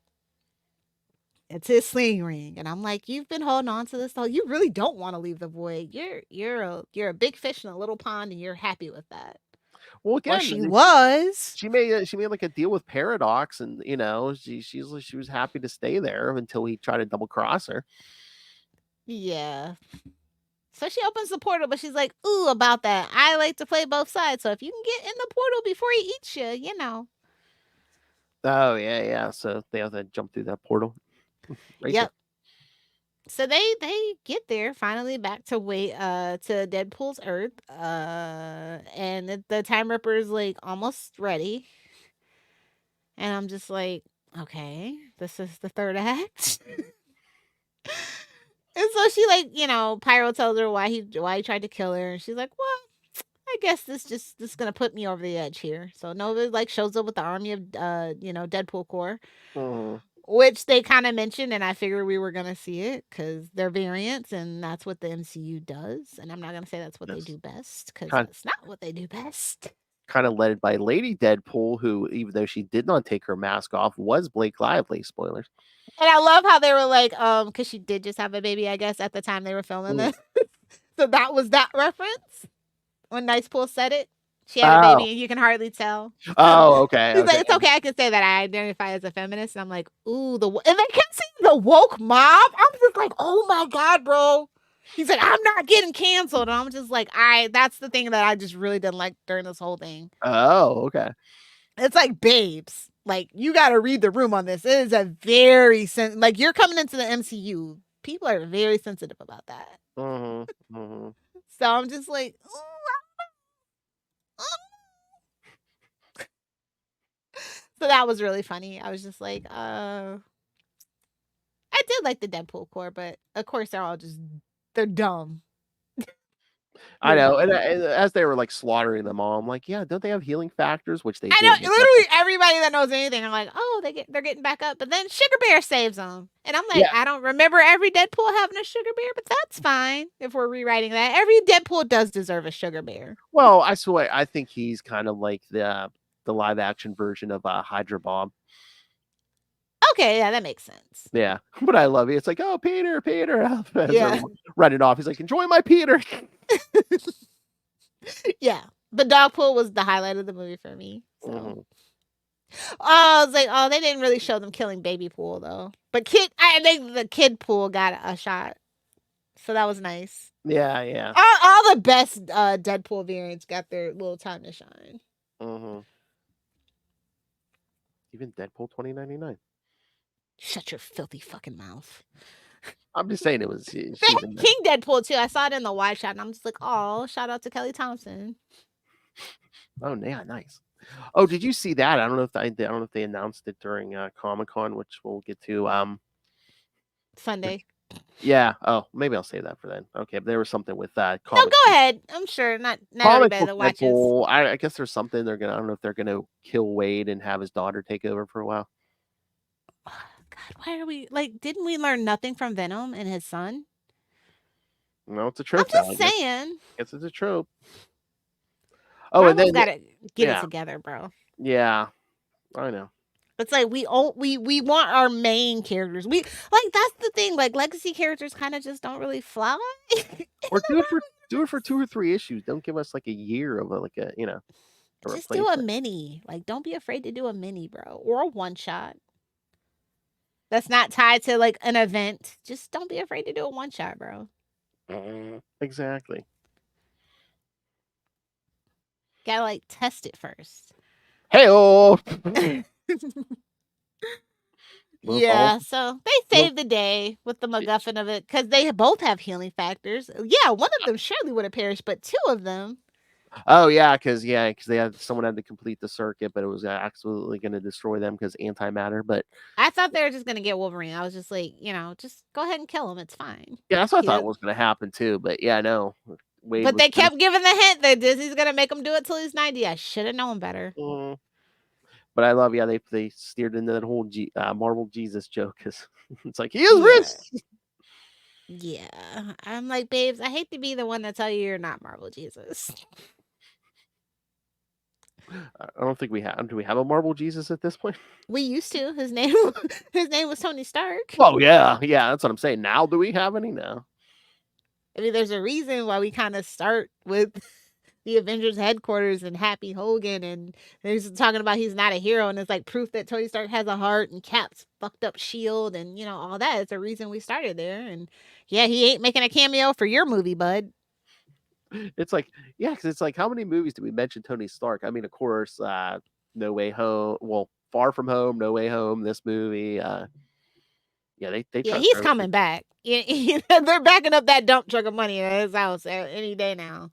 It's his sling ring, and I'm like, you've been holding on to this, though. You really don't want to leave the void. You're a big fish in a little pond, and you're happy with that. Well, again, she was. She made like a deal with Paradox, and she was happy to stay there until he tried to double cross her. Yeah. So she opens the portal, but she's like, ooh, about that. I like to play both sides. So if you can get in the portal before he eats you, Oh, yeah. So they have to jump through that portal. Right. Yep. So they get there finally back to to Deadpool's Earth. And the Time Ripper is like almost ready. And I'm just like, okay, this is the third act. And so she like, Pyro tells her why he tried to kill her, and she's like, well, I guess this is gonna put me over the edge here. So Nova like shows up with the army of Deadpool Corps, which they kind of mentioned, and I figured we were gonna see it because they're variants, and that's what the MCU does. And I'm not gonna say that's what they do best because that's not what they do best. Kind of led by Lady Deadpool, who, even though she did not take her mask off, was Blake Lively. Spoilers. And I love how they were like, because she did just have a baby, I guess, at the time they were filming this. So that was that reference when Nice Pool said it. She had a baby, and you can hardly tell. Oh, okay. He's like, it's okay, I can say that I identify as a feminist. And I'm like, ooh, and they kept saying the woke mob. I'm just like, oh my God, bro. He's like, I'm not getting canceled. And I'm just like, that's the thing that I just really didn't like during this whole thing. Oh, okay. It's like, babes, like, you got to read the room on this. It is a very, like, you're coming into the MCU. People are very sensitive about that. So I'm just like, so that was really funny. I was just like, I did like the Deadpool Corps, but of course they're dumb. I know, and as they were like slaughtering them all, I'm like, yeah, don't they have healing factors? Which they I do. know, literally everybody that knows anything, I'm like, oh, they're getting back up, but then Sugar Bear saves them, and I'm like, I don't remember every Deadpool having a Sugar Bear, but that's fine if we're rewriting that. Every Deadpool does deserve a Sugar Bear. Well, I swear, I think he's kind of like the live action version of Hydra Bob. Okay, yeah, that makes sense. Yeah, but I love it. It's like, oh, Peter. Yeah, running off. He's like, enjoy my Peter. Yeah, the dog pool was the highlight of the movie for me. So. I was like, oh, they didn't really show them killing baby pool though, but I think the kid pool got a shot, so that was nice. Yeah. All the best Deadpool variants got their little time to shine. Even Deadpool 2099. Shut your filthy fucking mouth. I'm just saying it was. King Deadpool too. I saw it in the wide shot, and I'm just like, oh, shout out to Kelly Thompson. Oh yeah, nice. Oh, did you see that? I don't know if they announced it during Comic-Con, which we'll get to Sunday. Yeah. Oh, maybe I'll save that for then. Okay, but there was something with that. No, go ahead. I'm sure not everybody that watches. Deadpool, I guess there's something they're gonna. I don't know if they're gonna kill Wade and have his daughter take over for a while. God, why are we like? Didn't we learn nothing from Venom and his son? No, it's a trope. I'm just saying. Guess it's a trope. Oh, Marvel's and then gotta get it together, bro. Yeah, I know. It's like we want our main characters. We like that's the thing. Like legacy characters kind of just don't really fly. Or do it for 2 or 3 issues. Don't give us like a year of Just do a mini. Like, don't be afraid to do a mini, bro, or a one shot. That's not tied to like an event. Just don't be afraid to do a one shot, bro. Exactly. Gotta like test it first. Hey-oh! Yeah, so they saved the day with the MacGuffin of it because they both have healing factors. Yeah, one of them surely would have perished, but 2 of them. Oh yeah, because someone had to complete the circuit, but it was absolutely going to destroy them because antimatter. But I thought they were just going to get Wolverine. I was just like, just go ahead and kill him. It's fine. Yeah, that's what I thought was going to happen too. But yeah, no. But they kept giving the hint that Disney's going to make him do it till he's 90. I should have known better. But I love, they steered into that whole Marvel Jesus joke because it's like, he is rich. Yeah. I'm like, babes, I hate to be the one to tell you you're not Marvel Jesus. I don't think we have. Do we have a Marvel Jesus at this point? We used to. His name was Tony Stark. Oh, yeah. Yeah, that's what I'm saying. Now, do we have any? No. I mean, there's a reason why we kind of start with the Avengers headquarters and Happy Hogan, and he's talking about he's not a hero, and it's like proof that Tony Stark has a heart, and Cap's fucked up shield, and all that. It's a reason we started there, and yeah, he ain't making a cameo for your movie, bud. It's like, yeah, because it's like, how many movies do we mention Tony Stark? I mean, of course, No Way Home, well, Far From Home, No Way Home, this movie. He's coming back. They're backing up that dump truck of money at his house any day now.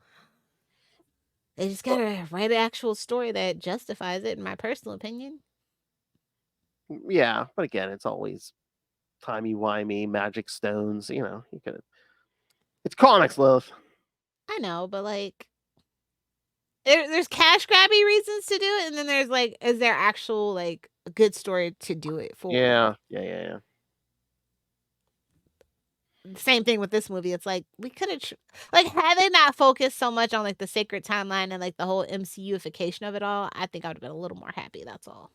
They just gotta write an actual story that justifies it, in my personal opinion. Yeah, but again, it's always timey-wimey, magic stones, you could. It's comics, Lilith. I know, but like, there's cash grabby reasons to do it, and then there's like, is there actual like a good story to do it for? Yeah. Same thing with this movie. It's like we could have, like, had they not focused so much on like the sacred timeline and like the whole MCUification of it all, I think I would have been a little more happy. That's all.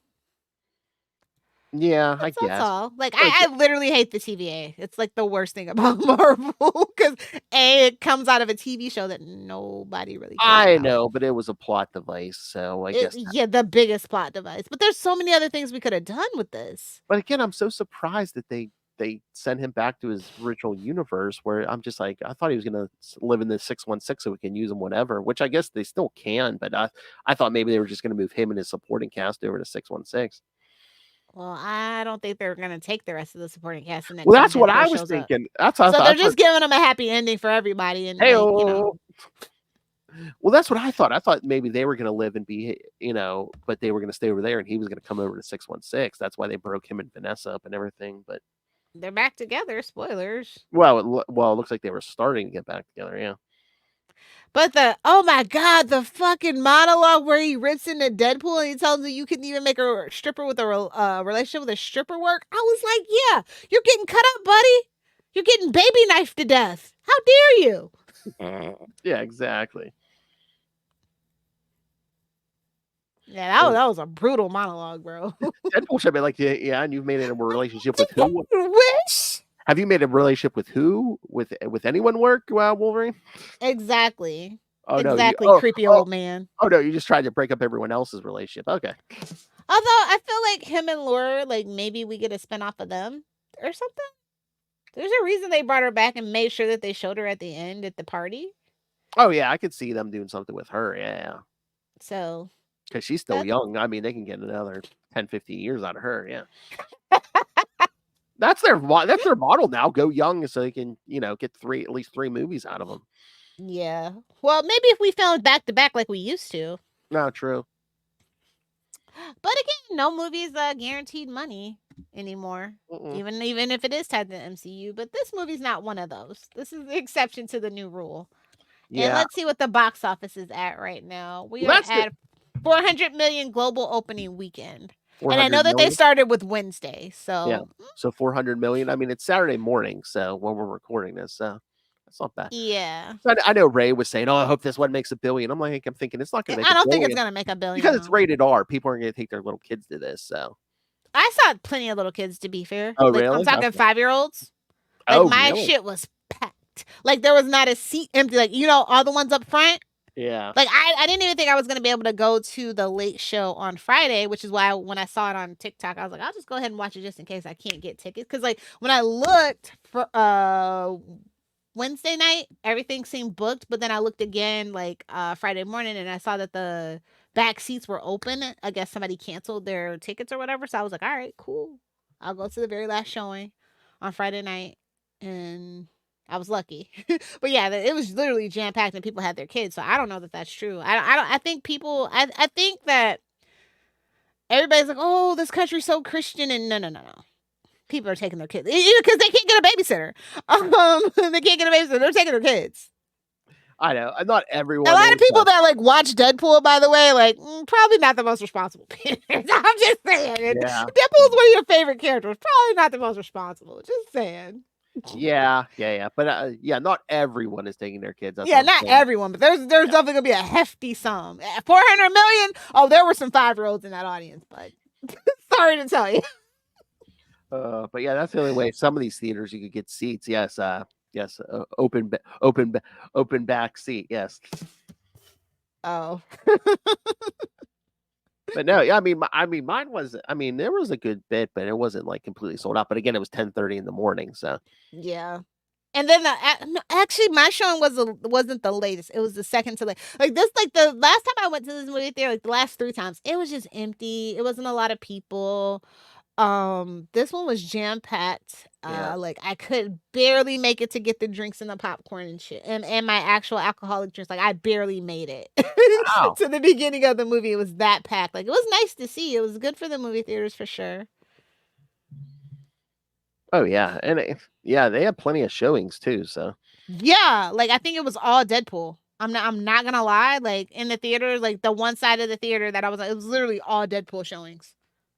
Yeah, I That's guess. all. Like, But I literally hate the TVA. It's like the worst thing about Marvel because it comes out of a TV show that nobody really cares I about. know, but it was a plot device, so I guess. Yeah, the biggest plot device. But there's so many other things we could have done with this. But again, I'm so surprised that they sent him back to his original universe, where I'm just like, I thought he was gonna live in the 616 so we can use him whenever, which I guess they still can. But I thought maybe they were just gonna move him and his supporting cast over to 616. Well, I don't think they're gonna take the rest of the supporting cast. And Well, that's what I was thinking. That's what I so thought. they're just giving them a happy ending for everybody, and like, Well, that's what I thought. I thought maybe they were going to live and be, but they were going to stay over there, and he was going to come over to 616. That's why they broke him and Vanessa up and everything. But they're back together. Spoilers. well, it looks like they were starting to get back together. Yeah. But oh my god, the fucking monologue where he rips into Deadpool and he tells him you couldn't even make a stripper with a relationship with a stripper work. I was like, yeah, you're getting cut up, buddy. You're getting baby knifed to death. How dare you? Yeah, exactly. Yeah, that was a brutal monologue, bro. Deadpool should be like, yeah, and you've made it a relationship with who? Wish. Have you made a relationship with who? With anyone work, Wolverine? Exactly. Oh, exactly, no. creepy old man. Oh no, you just tried to break up everyone else's relationship. Okay. Although I feel like him and Laura, like maybe we get a spinoff of them or something. There's a reason they brought her back and made sure that they showed her at the end at the party. Oh yeah, I could see them doing something with her. Yeah. So. Because she's still young. I mean, they can get another 10, 15 years out of her. Yeah. That's their model now. Go young so they can, get at least three movies out of them. Yeah. Well, maybe if we filmed back to back like we used to. No, true. But again, no movies guaranteed money anymore. Even if it is tied to the MCU. But this movie's not one of those. This is the exception to the new rule. Yeah. And let's see what the box office is at right now. We are at 400 million global opening weekend. And I know that they started with Wednesday. So yeah. So 400 million. I mean, it's Saturday morning, so when we're recording this, so that's not bad. Yeah. So I know Ray was saying, "Oh, I hope this one makes $1 billion." I'm thinking it's not going to make. I don't think it's going to make $1 billion because it's rated R. People aren't going to take their little kids to this. So I saw plenty of little kids. To be fair, oh really? I'm talking 5-year-olds. Like my shit was packed. Like there was not a seat empty. Like all the ones up front. Yeah. Like I didn't even think I was going to be able to go to the late show on Friday, which is why when I saw it on TikTok, I was like, I'll just go ahead and watch it just in case I can't get tickets. Because like when I looked for Wednesday night, everything seemed booked. But then I looked again like Friday morning and I saw that the back seats were open. I guess somebody canceled their tickets or whatever. So I was like, all right, cool. I'll go to the very last showing on Friday night. And I was lucky. But yeah, it was literally jam-packed and people had their kids. So I don't know that that's true. I think people, I think that everybody's like, oh, this country's so Christian. And no. People are taking their kids because they can't get a babysitter. They can't get a babysitter. They're taking their kids. I know. Not everyone. A lot of people that like watch Deadpool, by the way, like probably not the most responsible parents. I'm just saying. Yeah. Deadpool's one of your favorite characters. Probably not the most responsible. Just saying. Yeah. But not everyone is taking their kids. That's not everyone, but there's definitely gonna be a hefty sum. 400 million. Oh, there were some 5-year-olds in that audience, but sorry to tell you. But yeah, that's the only way. Some of these theaters you could get seats. Yes. Yes. Open back seat. Yes. Oh. But no, yeah, I mean, mine was. I mean, there was a good bit, but it wasn't like completely sold out. But again, it was 10:30 in the morning, so yeah. And then actually, my showing wasn't the latest. It was the second to late. Like this, like the last time I went to this movie theater, like the last 3 times, it was just empty. It wasn't a lot of people. This one was jam packed. Like I could barely make it to get the drinks and the popcorn and shit, and my actual alcoholic drinks. Like I barely made it to the beginning of the movie. It was that packed. Like it was nice to see. It was good for the movie theaters for sure. Oh yeah, and they had plenty of showings too. So Yeah, like I think it was all Deadpool. I'm not gonna lie. Like in the theater, like the one side of the theater that I was, it was literally all Deadpool showings.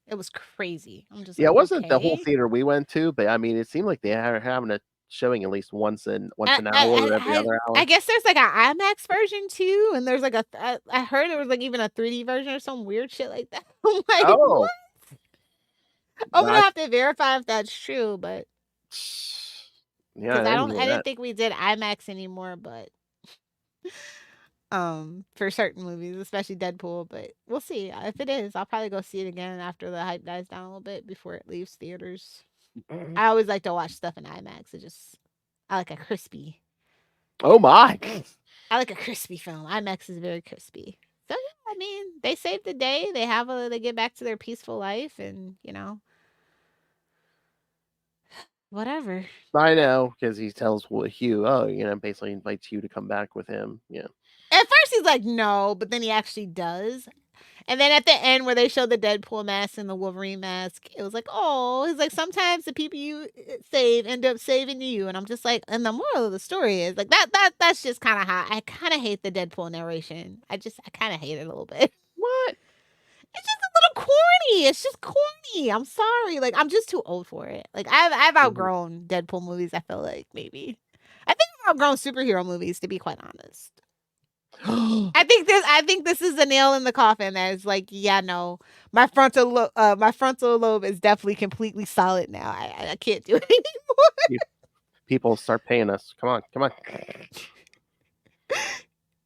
It was crazy. I'm just yeah, like, it wasn't the whole okay. theater we went to, but I mean, it seemed like they are having a showing at least once an hour or every other I hour. guess there's like an IMAX version too, and there's like I heard there was like even a 3D version or some weird shit like that. I'm like, Oh, what? I'm gonna I, have to verify if that's true, but yeah, I because didn't know I didn't that. think we did IMAX anymore, but for certain movies, especially Deadpool, but we'll see. If it is, I'll probably go see it again after the hype dies down a little bit before it leaves theaters. I always like to watch stuff in IMAX. I like a crispy. Oh my! I like a crispy film. IMAX is very crispy. So yeah, I mean, they saved the day. They get back to their peaceful life, and whatever. I know because he tells Hugh, oh, basically invites Hugh to come back with him. Yeah. At first he's like no, but then he actually does. And then at the end where they show the Deadpool mask and the Wolverine mask, it was like, oh, he's like, sometimes the people you save end up saving you. And I'm just like, and the moral of the story is like that's just kind of how I kind of hate the Deadpool narration. I kind of hate it a little bit. What? It's just a little corny. It's just corny. I'm sorry. Like I'm just too old for it. Like I've outgrown Deadpool movies. I feel like maybe. I think I've outgrown superhero movies, to be quite honest. I think this is a nail in the coffin. That is like, yeah, no, my frontal lobe is definitely completely solid now. I can't do it anymore. People start paying us. Come on.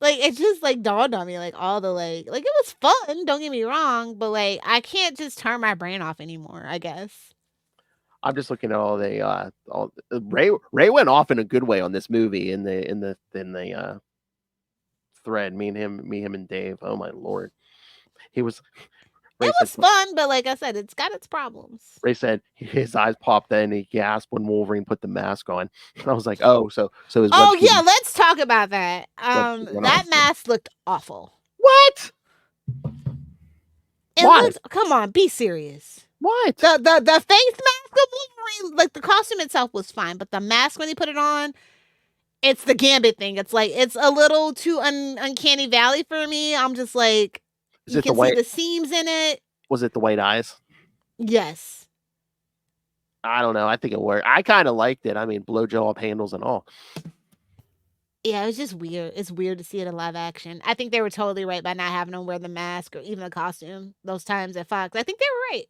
Like it just like dawned on me, like all the like it was fun. Don't get me wrong, but like I can't just turn my brain off anymore. I guess. I'm just looking at all Ray went off in a good way on this movie in the thread. Me, him, and Dave. Oh my lord, he was. It was fun, but like I said, it's got its problems. Ray said his eyes popped in and he gasped when Wolverine put the mask on. I was like, oh, so his. Oh yeah, let's talk about that. That mask looked awful. What? Come on, be serious. What? The face mask of Wolverine, like the costume itself was fine, but the mask when he put it on, it's the Gambit thing. It's like it's a little too uncanny valley for me. I'm just like, you can see the seams in it. Was it the white eyes? Yes. I don't know. I think it worked. I kind of liked it. I mean, blowjob handles and all. Yeah, it was just weird. It's weird to see it in live action. I think they were totally right by not having him wear the mask or even the costume those times at Fox. I think they were right.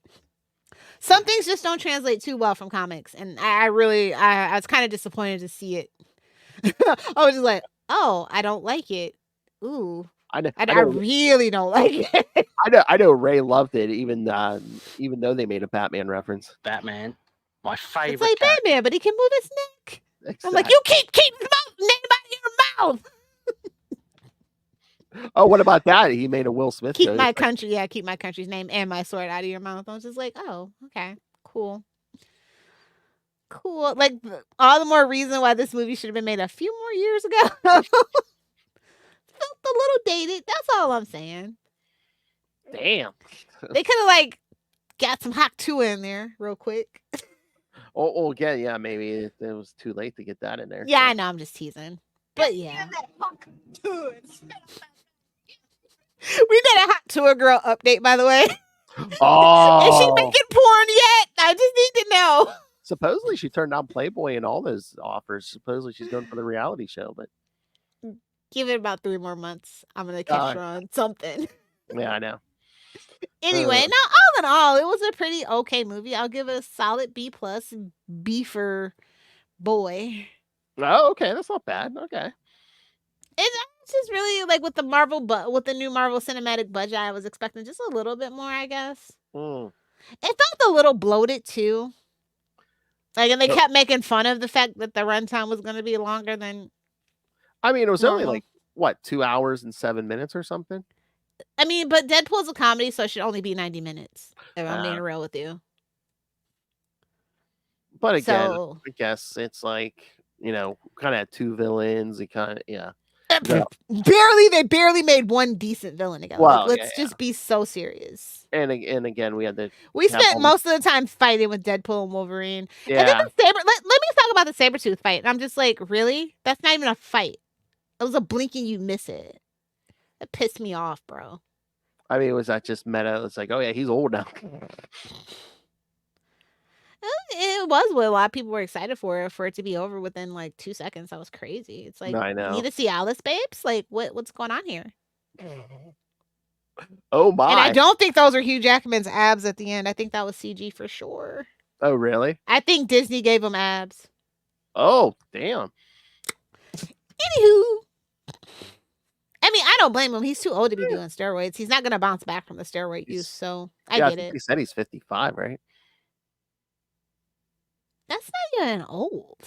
Some things just don't translate too well from comics, and I was kind of disappointed to see it. I was just like, oh, I don't like it. Ooh, I really don't like it. I know Ray loved it, even though they made a Batman reference. Batman, my favorite. It's like Batman, but he can move his neck. Exactly. I'm like, you keep his name out of your mouth. Oh, what about that? He made a Will Smith. Keep my country's name and my sword out of your mouth. I was just like, oh, okay, cool. Like all the more reason why this movie should have been made a few more years ago. Felt a little dated. That's all I'm saying. Damn. They could have like got some hot two in there real quick. Oh, yeah, maybe it was too late to get that in there. Yeah, so. I know. I'm just teasing. But yeah. We did a hot tour girl update, by the way. Oh. Is she making porn yet? I just need to know. Supposedly she turned down Playboy and all those offers. Supposedly she's going for the reality show, but give it about 3 more months. I'm gonna catch her on something. Yeah, I know. Anyway, now all in all, it was a pretty okay movie. I'll give it a solid B+. B for boy. Oh, okay, that's not bad. Okay. It's just really like with the new Marvel cinematic budget, I was expecting just a little bit more, I guess. It felt a little bloated too. Like, and they kept making fun of the fact that the runtime was going to be longer than. I mean, it was only like what, 2 hours and 7 minutes or something. I mean, but Deadpool's a comedy, so it should only be 90 minutes. If I'm being real with you. But again, I guess it's like, kind of 2 villains. It kind of, yeah. No. They barely made one decent villain together. Well, like, let's just be so serious. And again, we had to. We spent most of the time fighting with Deadpool and Wolverine. Yeah. And then the saber. Let me talk about the Sabretooth fight. And I'm just like, really? That's not even a fight. It was a blink and you miss it. That pissed me off, bro. I mean, was that just meta? It's like, oh yeah, he's old now. It was what a lot of people were excited for it to be over within like 2 seconds. That was crazy. It's like, I know. need to see Alice, babes? Like, what's going on here? Oh my! And I don't think those are Hugh Jackman's abs at the end. I think that was CG for sure. Oh really? I think Disney gave him abs. Oh damn. Anywho, I mean, I don't blame him. He's too old to be doing steroids. He's not gonna bounce back from the steroid use. So I get it. He said he's 55, right? That's not even old.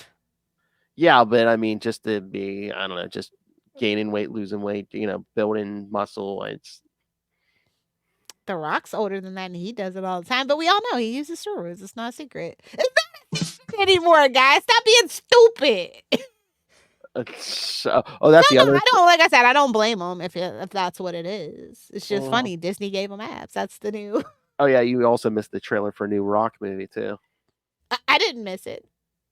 Yeah, but I mean, just to be, I don't know, just gaining weight, losing weight, building muscle. It's The Rock's older than that, and he does it all the time. But we all know he uses steroids. It's not a secret. It's not a secret anymore, guys. Stop being stupid. that's the other. Like I said, I don't blame him if that's what it is. It's just funny. Disney gave him abs. That's the new. Oh yeah, you also missed the trailer for a new Rock movie too. I didn't miss it.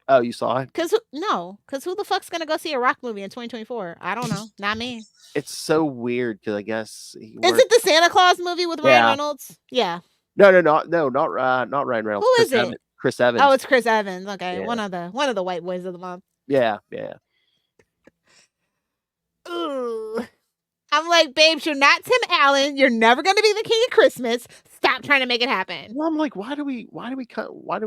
Oh, you saw it? Because who the fuck's gonna go see a Rock movie in 2024? I don't know. Not me. It's so weird because I guess Is it the Santa Claus movie with Ryan Reynolds? Yeah. No, not Ryan Reynolds. Who is it? Chris Evans. Oh, it's Chris Evans. Okay, Yeah. one of the white boys of the month. Yeah. Ooh. I'm like, babes, you're not Tim Allen. You're never gonna be the king of Christmas. Stop trying to make it happen. Well, I'm like, why do we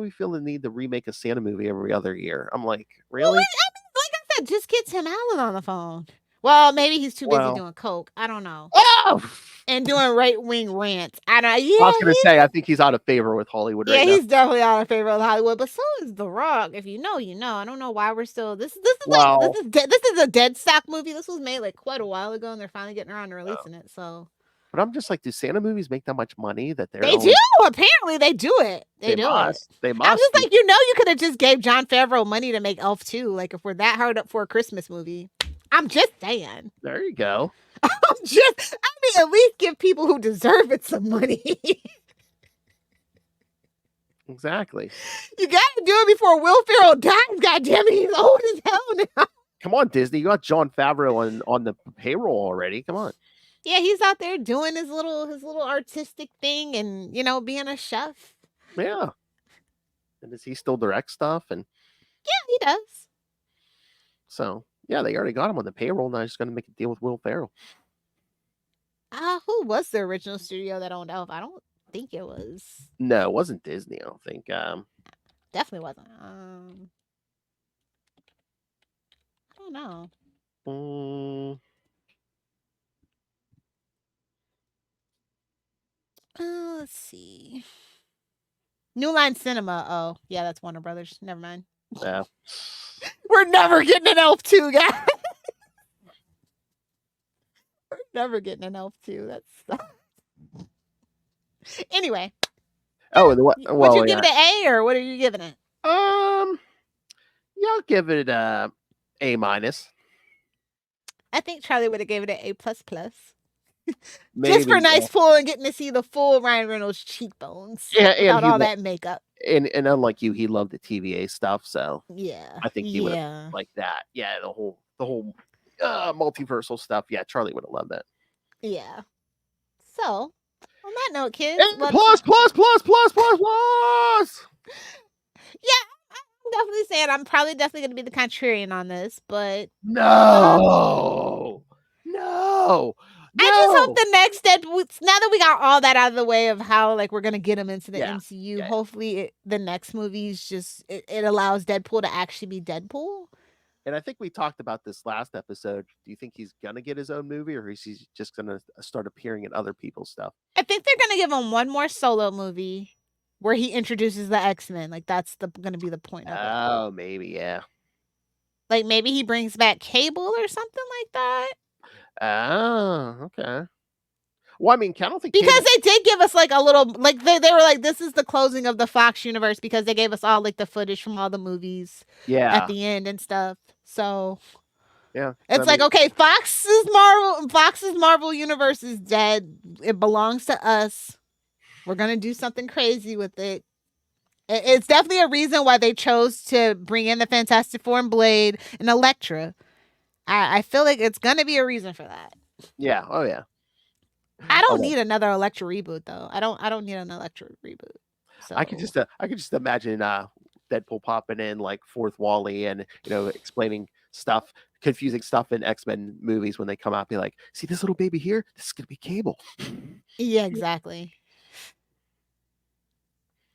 feel the need to remake a Santa movie every other year? I'm like, really? Well, like I said, just get Tim Allen on the phone. Well, maybe he's too busy doing coke. I don't know. Oh! And doing right-wing rants. I don't. Yeah, I was gonna say, I think he's out of favor with Hollywood right now. Yeah, he's definitely out of favor with Hollywood, but so is The Rock. If you know, you know. I don't know why we're still. This is a dead stock movie. This was made like quite a while ago, and they're finally getting around to releasing it. So. But I'm just like, do Santa movies make that much money that they do? Apparently, they do it. They must. They must. I'm just like, you could have just gave Jon Favreau money to make Elf 2. Like, if we're that hard up for a Christmas movie. I'm just saying. There you go. At least give people who deserve it some money. Exactly. You gotta do it before Will Ferrell dies, goddammit. He's old as hell now. Come on, Disney. You got Jon Favreau on the payroll already. Come on. Yeah, he's out there doing his little artistic thing and, being a chef. Yeah. And does he still direct stuff? And yeah, he does. So, yeah, they already got him on the payroll. Now he's going to make a deal with Will Ferrell. Who was the original studio that owned Elf? I don't think it was. No, it wasn't Disney, I don't think. Definitely wasn't. I don't know. Let's see. New Line Cinema. Oh, yeah, that's Warner Brothers. Never mind. Yeah. We're never getting an Elf 2, guys. We're never getting an Elf 2. That's anyway. Oh, would you give it an A or what are you giving it? Yeah, I'll give it a minus. I think Charlie would have gave it an A plus. Maybe, just for nice pull and getting to see the full Ryan Reynolds cheekbones. Yeah, and without all that makeup. And unlike you, he loved the TVA stuff, so yeah, I think he would have like that. Yeah, the whole multiversal stuff. Yeah, Charlie would have loved that. Yeah. So on that note, kids, plus. Yeah, I'm definitely saying I'm probably definitely going to be the contrarian on this, but no. I just hope the next Deadpool, now that we got all that out of the way of how like we're gonna get him into the MCU, hopefully the next movie's just it allows Deadpool to actually be Deadpool. And I think we talked about this last episode. Do you think he's gonna get his own movie, or is he just gonna start appearing in other people's stuff? I think they're gonna give him one more solo movie where he introduces the X-Men. Like that's gonna be the point of it. Oh, maybe, yeah. Like maybe he brings back Cable or something like that. Oh, okay. Well, I mean, I don't think because they did give us like a little like they were like this is the closing of the Fox universe because they gave us all like the footage from all the movies at the end and stuff. So Yeah. It's like, okay, Fox's Marvel universe is dead. It belongs to us. We're gonna do something crazy with it. It's definitely a reason why they chose to bring in the Fantastic Four and Blade and Elektra. I feel like it's gonna be a reason for that. Yeah. Oh yeah. I don't need another Elektra reboot though. I don't need an Elektra reboot. So I could just imagine Deadpool popping in like Fourth Wally and explaining stuff, confusing stuff in X-Men movies when they come out. Be like, see this little baby here? This is gonna be Cable. Yeah, exactly.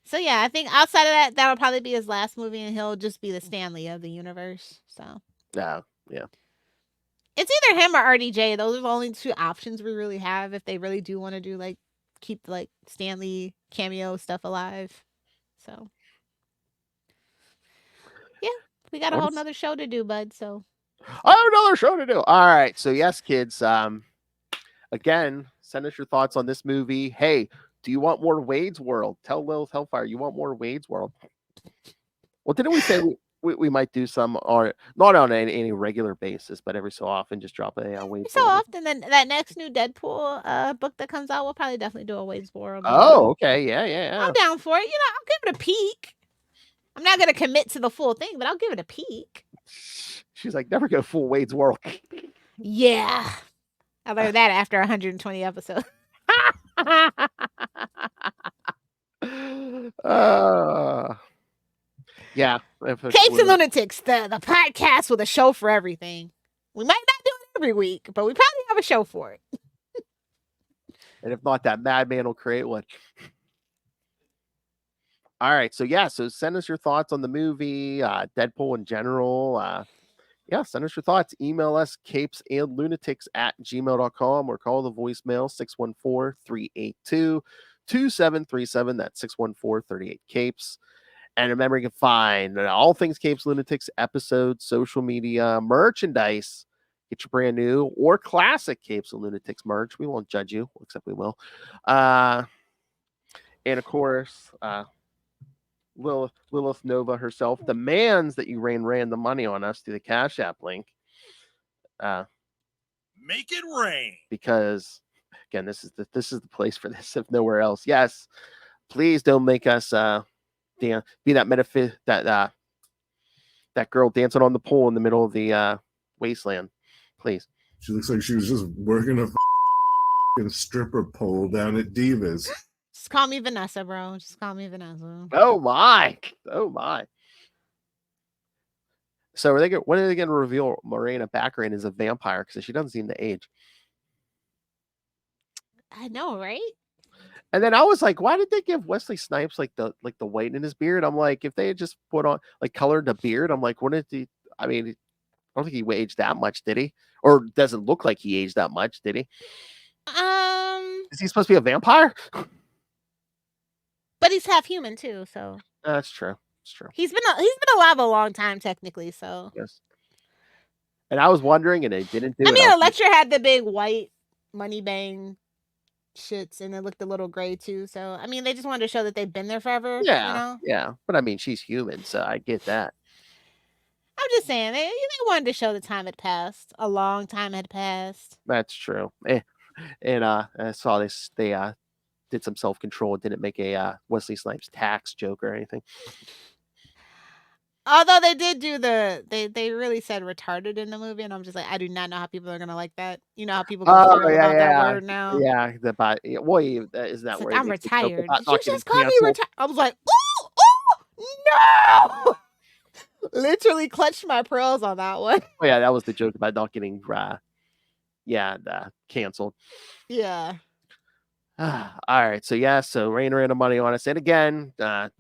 So yeah, I think outside of that'll probably be his last movie, and he'll just be the Stanley of the universe. So Yeah. it's either him or RDJ. Those are the only two options we really have if they really do want to do like keep like Stanley cameo stuff alive. So yeah, we got a whole nother show to do, bud. So I have another show to do. All right. So yes, kids. Again, send us your thoughts on this movie. Hey, do you want more Wade's World? Tell Lilith Hellfire you want more Wade's World. Well, didn't we say we might do some, or not on any regular basis, but every so often just drop a Wade's so World. often, then that next new Deadpool book that comes out, we'll probably definitely do a Wade's World. Oh, okay, yeah. I'm down for it. I'll give it a peek. I'm not gonna commit to the full thing, but I'll give it a peek. She's like, never go full Wade's World. Yeah, I learned that after 120 episodes. Yeah. Capes and Lunatics, the podcast with a show for everything. We might not do it every week, but we probably have a show for it. And if not, that madman will create one. All right. So send us your thoughts on the movie, Deadpool in general. Send us your thoughts. Email us CapesandLunatics@gmail.com or call the voicemail 614-382-2737. That's 614-38-CAPES. And remember, you can find all things Capes Lunatics episodes, social media, merchandise. Get your brand new or classic Capes and Lunatics merch. We won't judge you, except we will. And of course, Lilith Nova herself demands that you ran the money on us through the Cash App link. Make it rain. Because again, this is the place for this, if nowhere else. Yes, please don't make us be that that girl dancing on the pole in the middle of the wasteland. Please. She looks like she was just working a stripper pole down at Divas. Just call me Vanessa, bro. Just call me Vanessa. Oh my. So when are they going to reveal Morena Baccarin as a vampire? Because she doesn't seem to age. I know, right? And then I was like, why did they give Wesley Snipes like the white in his beard? I'm like, if they had just put on like colored the beard, I'm like, wouldn't he? I mean, I don't think he aged that much, did he? Or doesn't look like he aged that much, did he? Is he supposed to be a vampire? But he's half human too, so That's true. It's true. He's been alive a long time technically, so yes. And I was wondering, and they didn't do it. I mean, Elektra had the big white money bang shits, and it looked a little gray too. So I mean, they just wanted to show that they've been there forever. Yeah, yeah. But I mean, she's human, so I get that. I'm just saying, they wanted to show the time had passed. A long time had passed. That's true. And I saw this. They did some self-control and didn't make a Wesley Snipes tax joke or anything. Although they did do they really said retarded in the movie, and I'm just like, I do not know how people are gonna like that. You know how people go about that word now. Yeah, isn't that where I'm retired? Did you just call me retired? I was like, oh no! Literally clutched my pearls on that one. Oh yeah, that was the joke about not getting canceled. Yeah. All right, so rain the money on us, and again,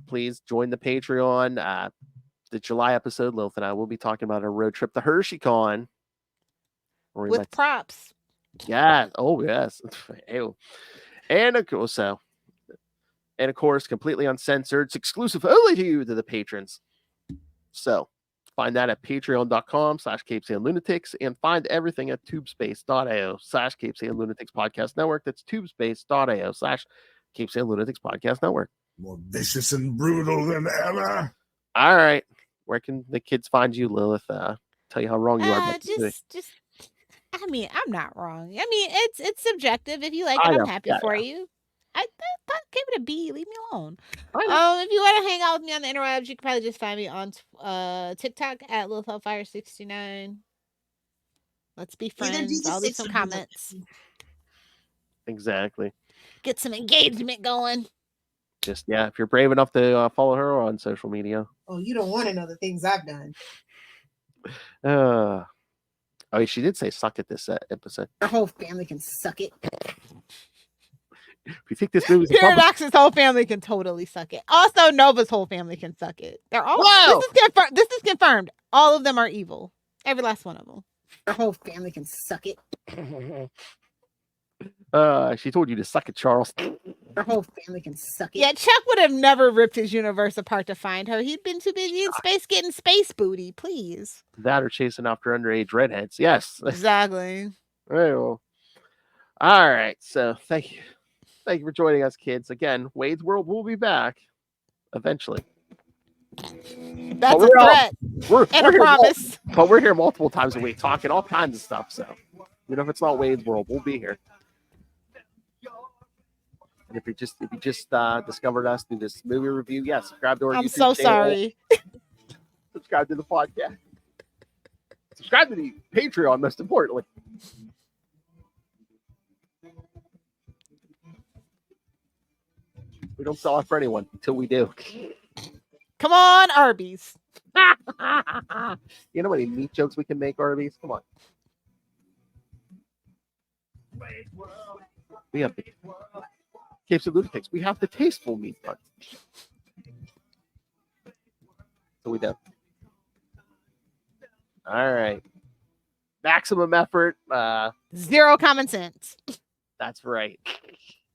please join the Patreon. The July episode, Lilith and I will be talking about our road trip to HersheyCon. With props. Yeah. Oh, yes. And of course, completely uncensored. It's exclusive only to you, to the patrons. So find that at patreon.com/CapesandLunatics and find everything at tubespace.io/CapesandLunatics Podcast Network. That's tubespace.io/CapesandLunatics Podcast Network. More vicious and brutal than ever. All right. Where can the kids find you, Lilith? Tell you how wrong you are. Just. I mean, I'm not wrong. I mean, it's subjective. If you like it, I I'm know. happy for you. I give it a B. Leave me alone. I know. If you want to hang out with me on the interwebs, you can probably just find me on TikTok at LilithFire69. Let's be friends. I'll leave some comments. Exactly. Get some engagement going. Just if you're brave enough to follow her on social media. Oh, you don't want to know the things I've done. Oh, she did say "suck it" this episode. Our whole family can suck it. If you think this movie's Paradox's whole family can totally suck it. Also, Nova's whole family can suck it. They're all. Whoa! This is confirmed. All of them are evil. Every last one of them. Our whole family can suck it. She told you to suck it, Charles. Our whole family can suck it. Yeah, Chuck would have never ripped his universe apart to find her. He'd been too busy in space getting space booty. Please. That or chasing after underage redheads. Yes. Exactly. Very well. All right. So thank you for joining us, kids. Again, Wade's World will be back eventually. That's a threat and a promise. But we're here multiple times a week talking all kinds of stuff. So, if it's not Wade's World, we'll be here. And if you just discovered us through this movie review, subscribe to our I'm YouTube so channel. sorry. Subscribe to the podcast. Subscribe to the Patreon, most importantly. We don't sell it for anyone until we do. Come on, Arby's. You know how many meat jokes we can make, Arby's? Come on. We have the Capes and Lunatics. We have the tasteful meat puns. So we do. All right. Maximum effort. Zero common sense. That's right.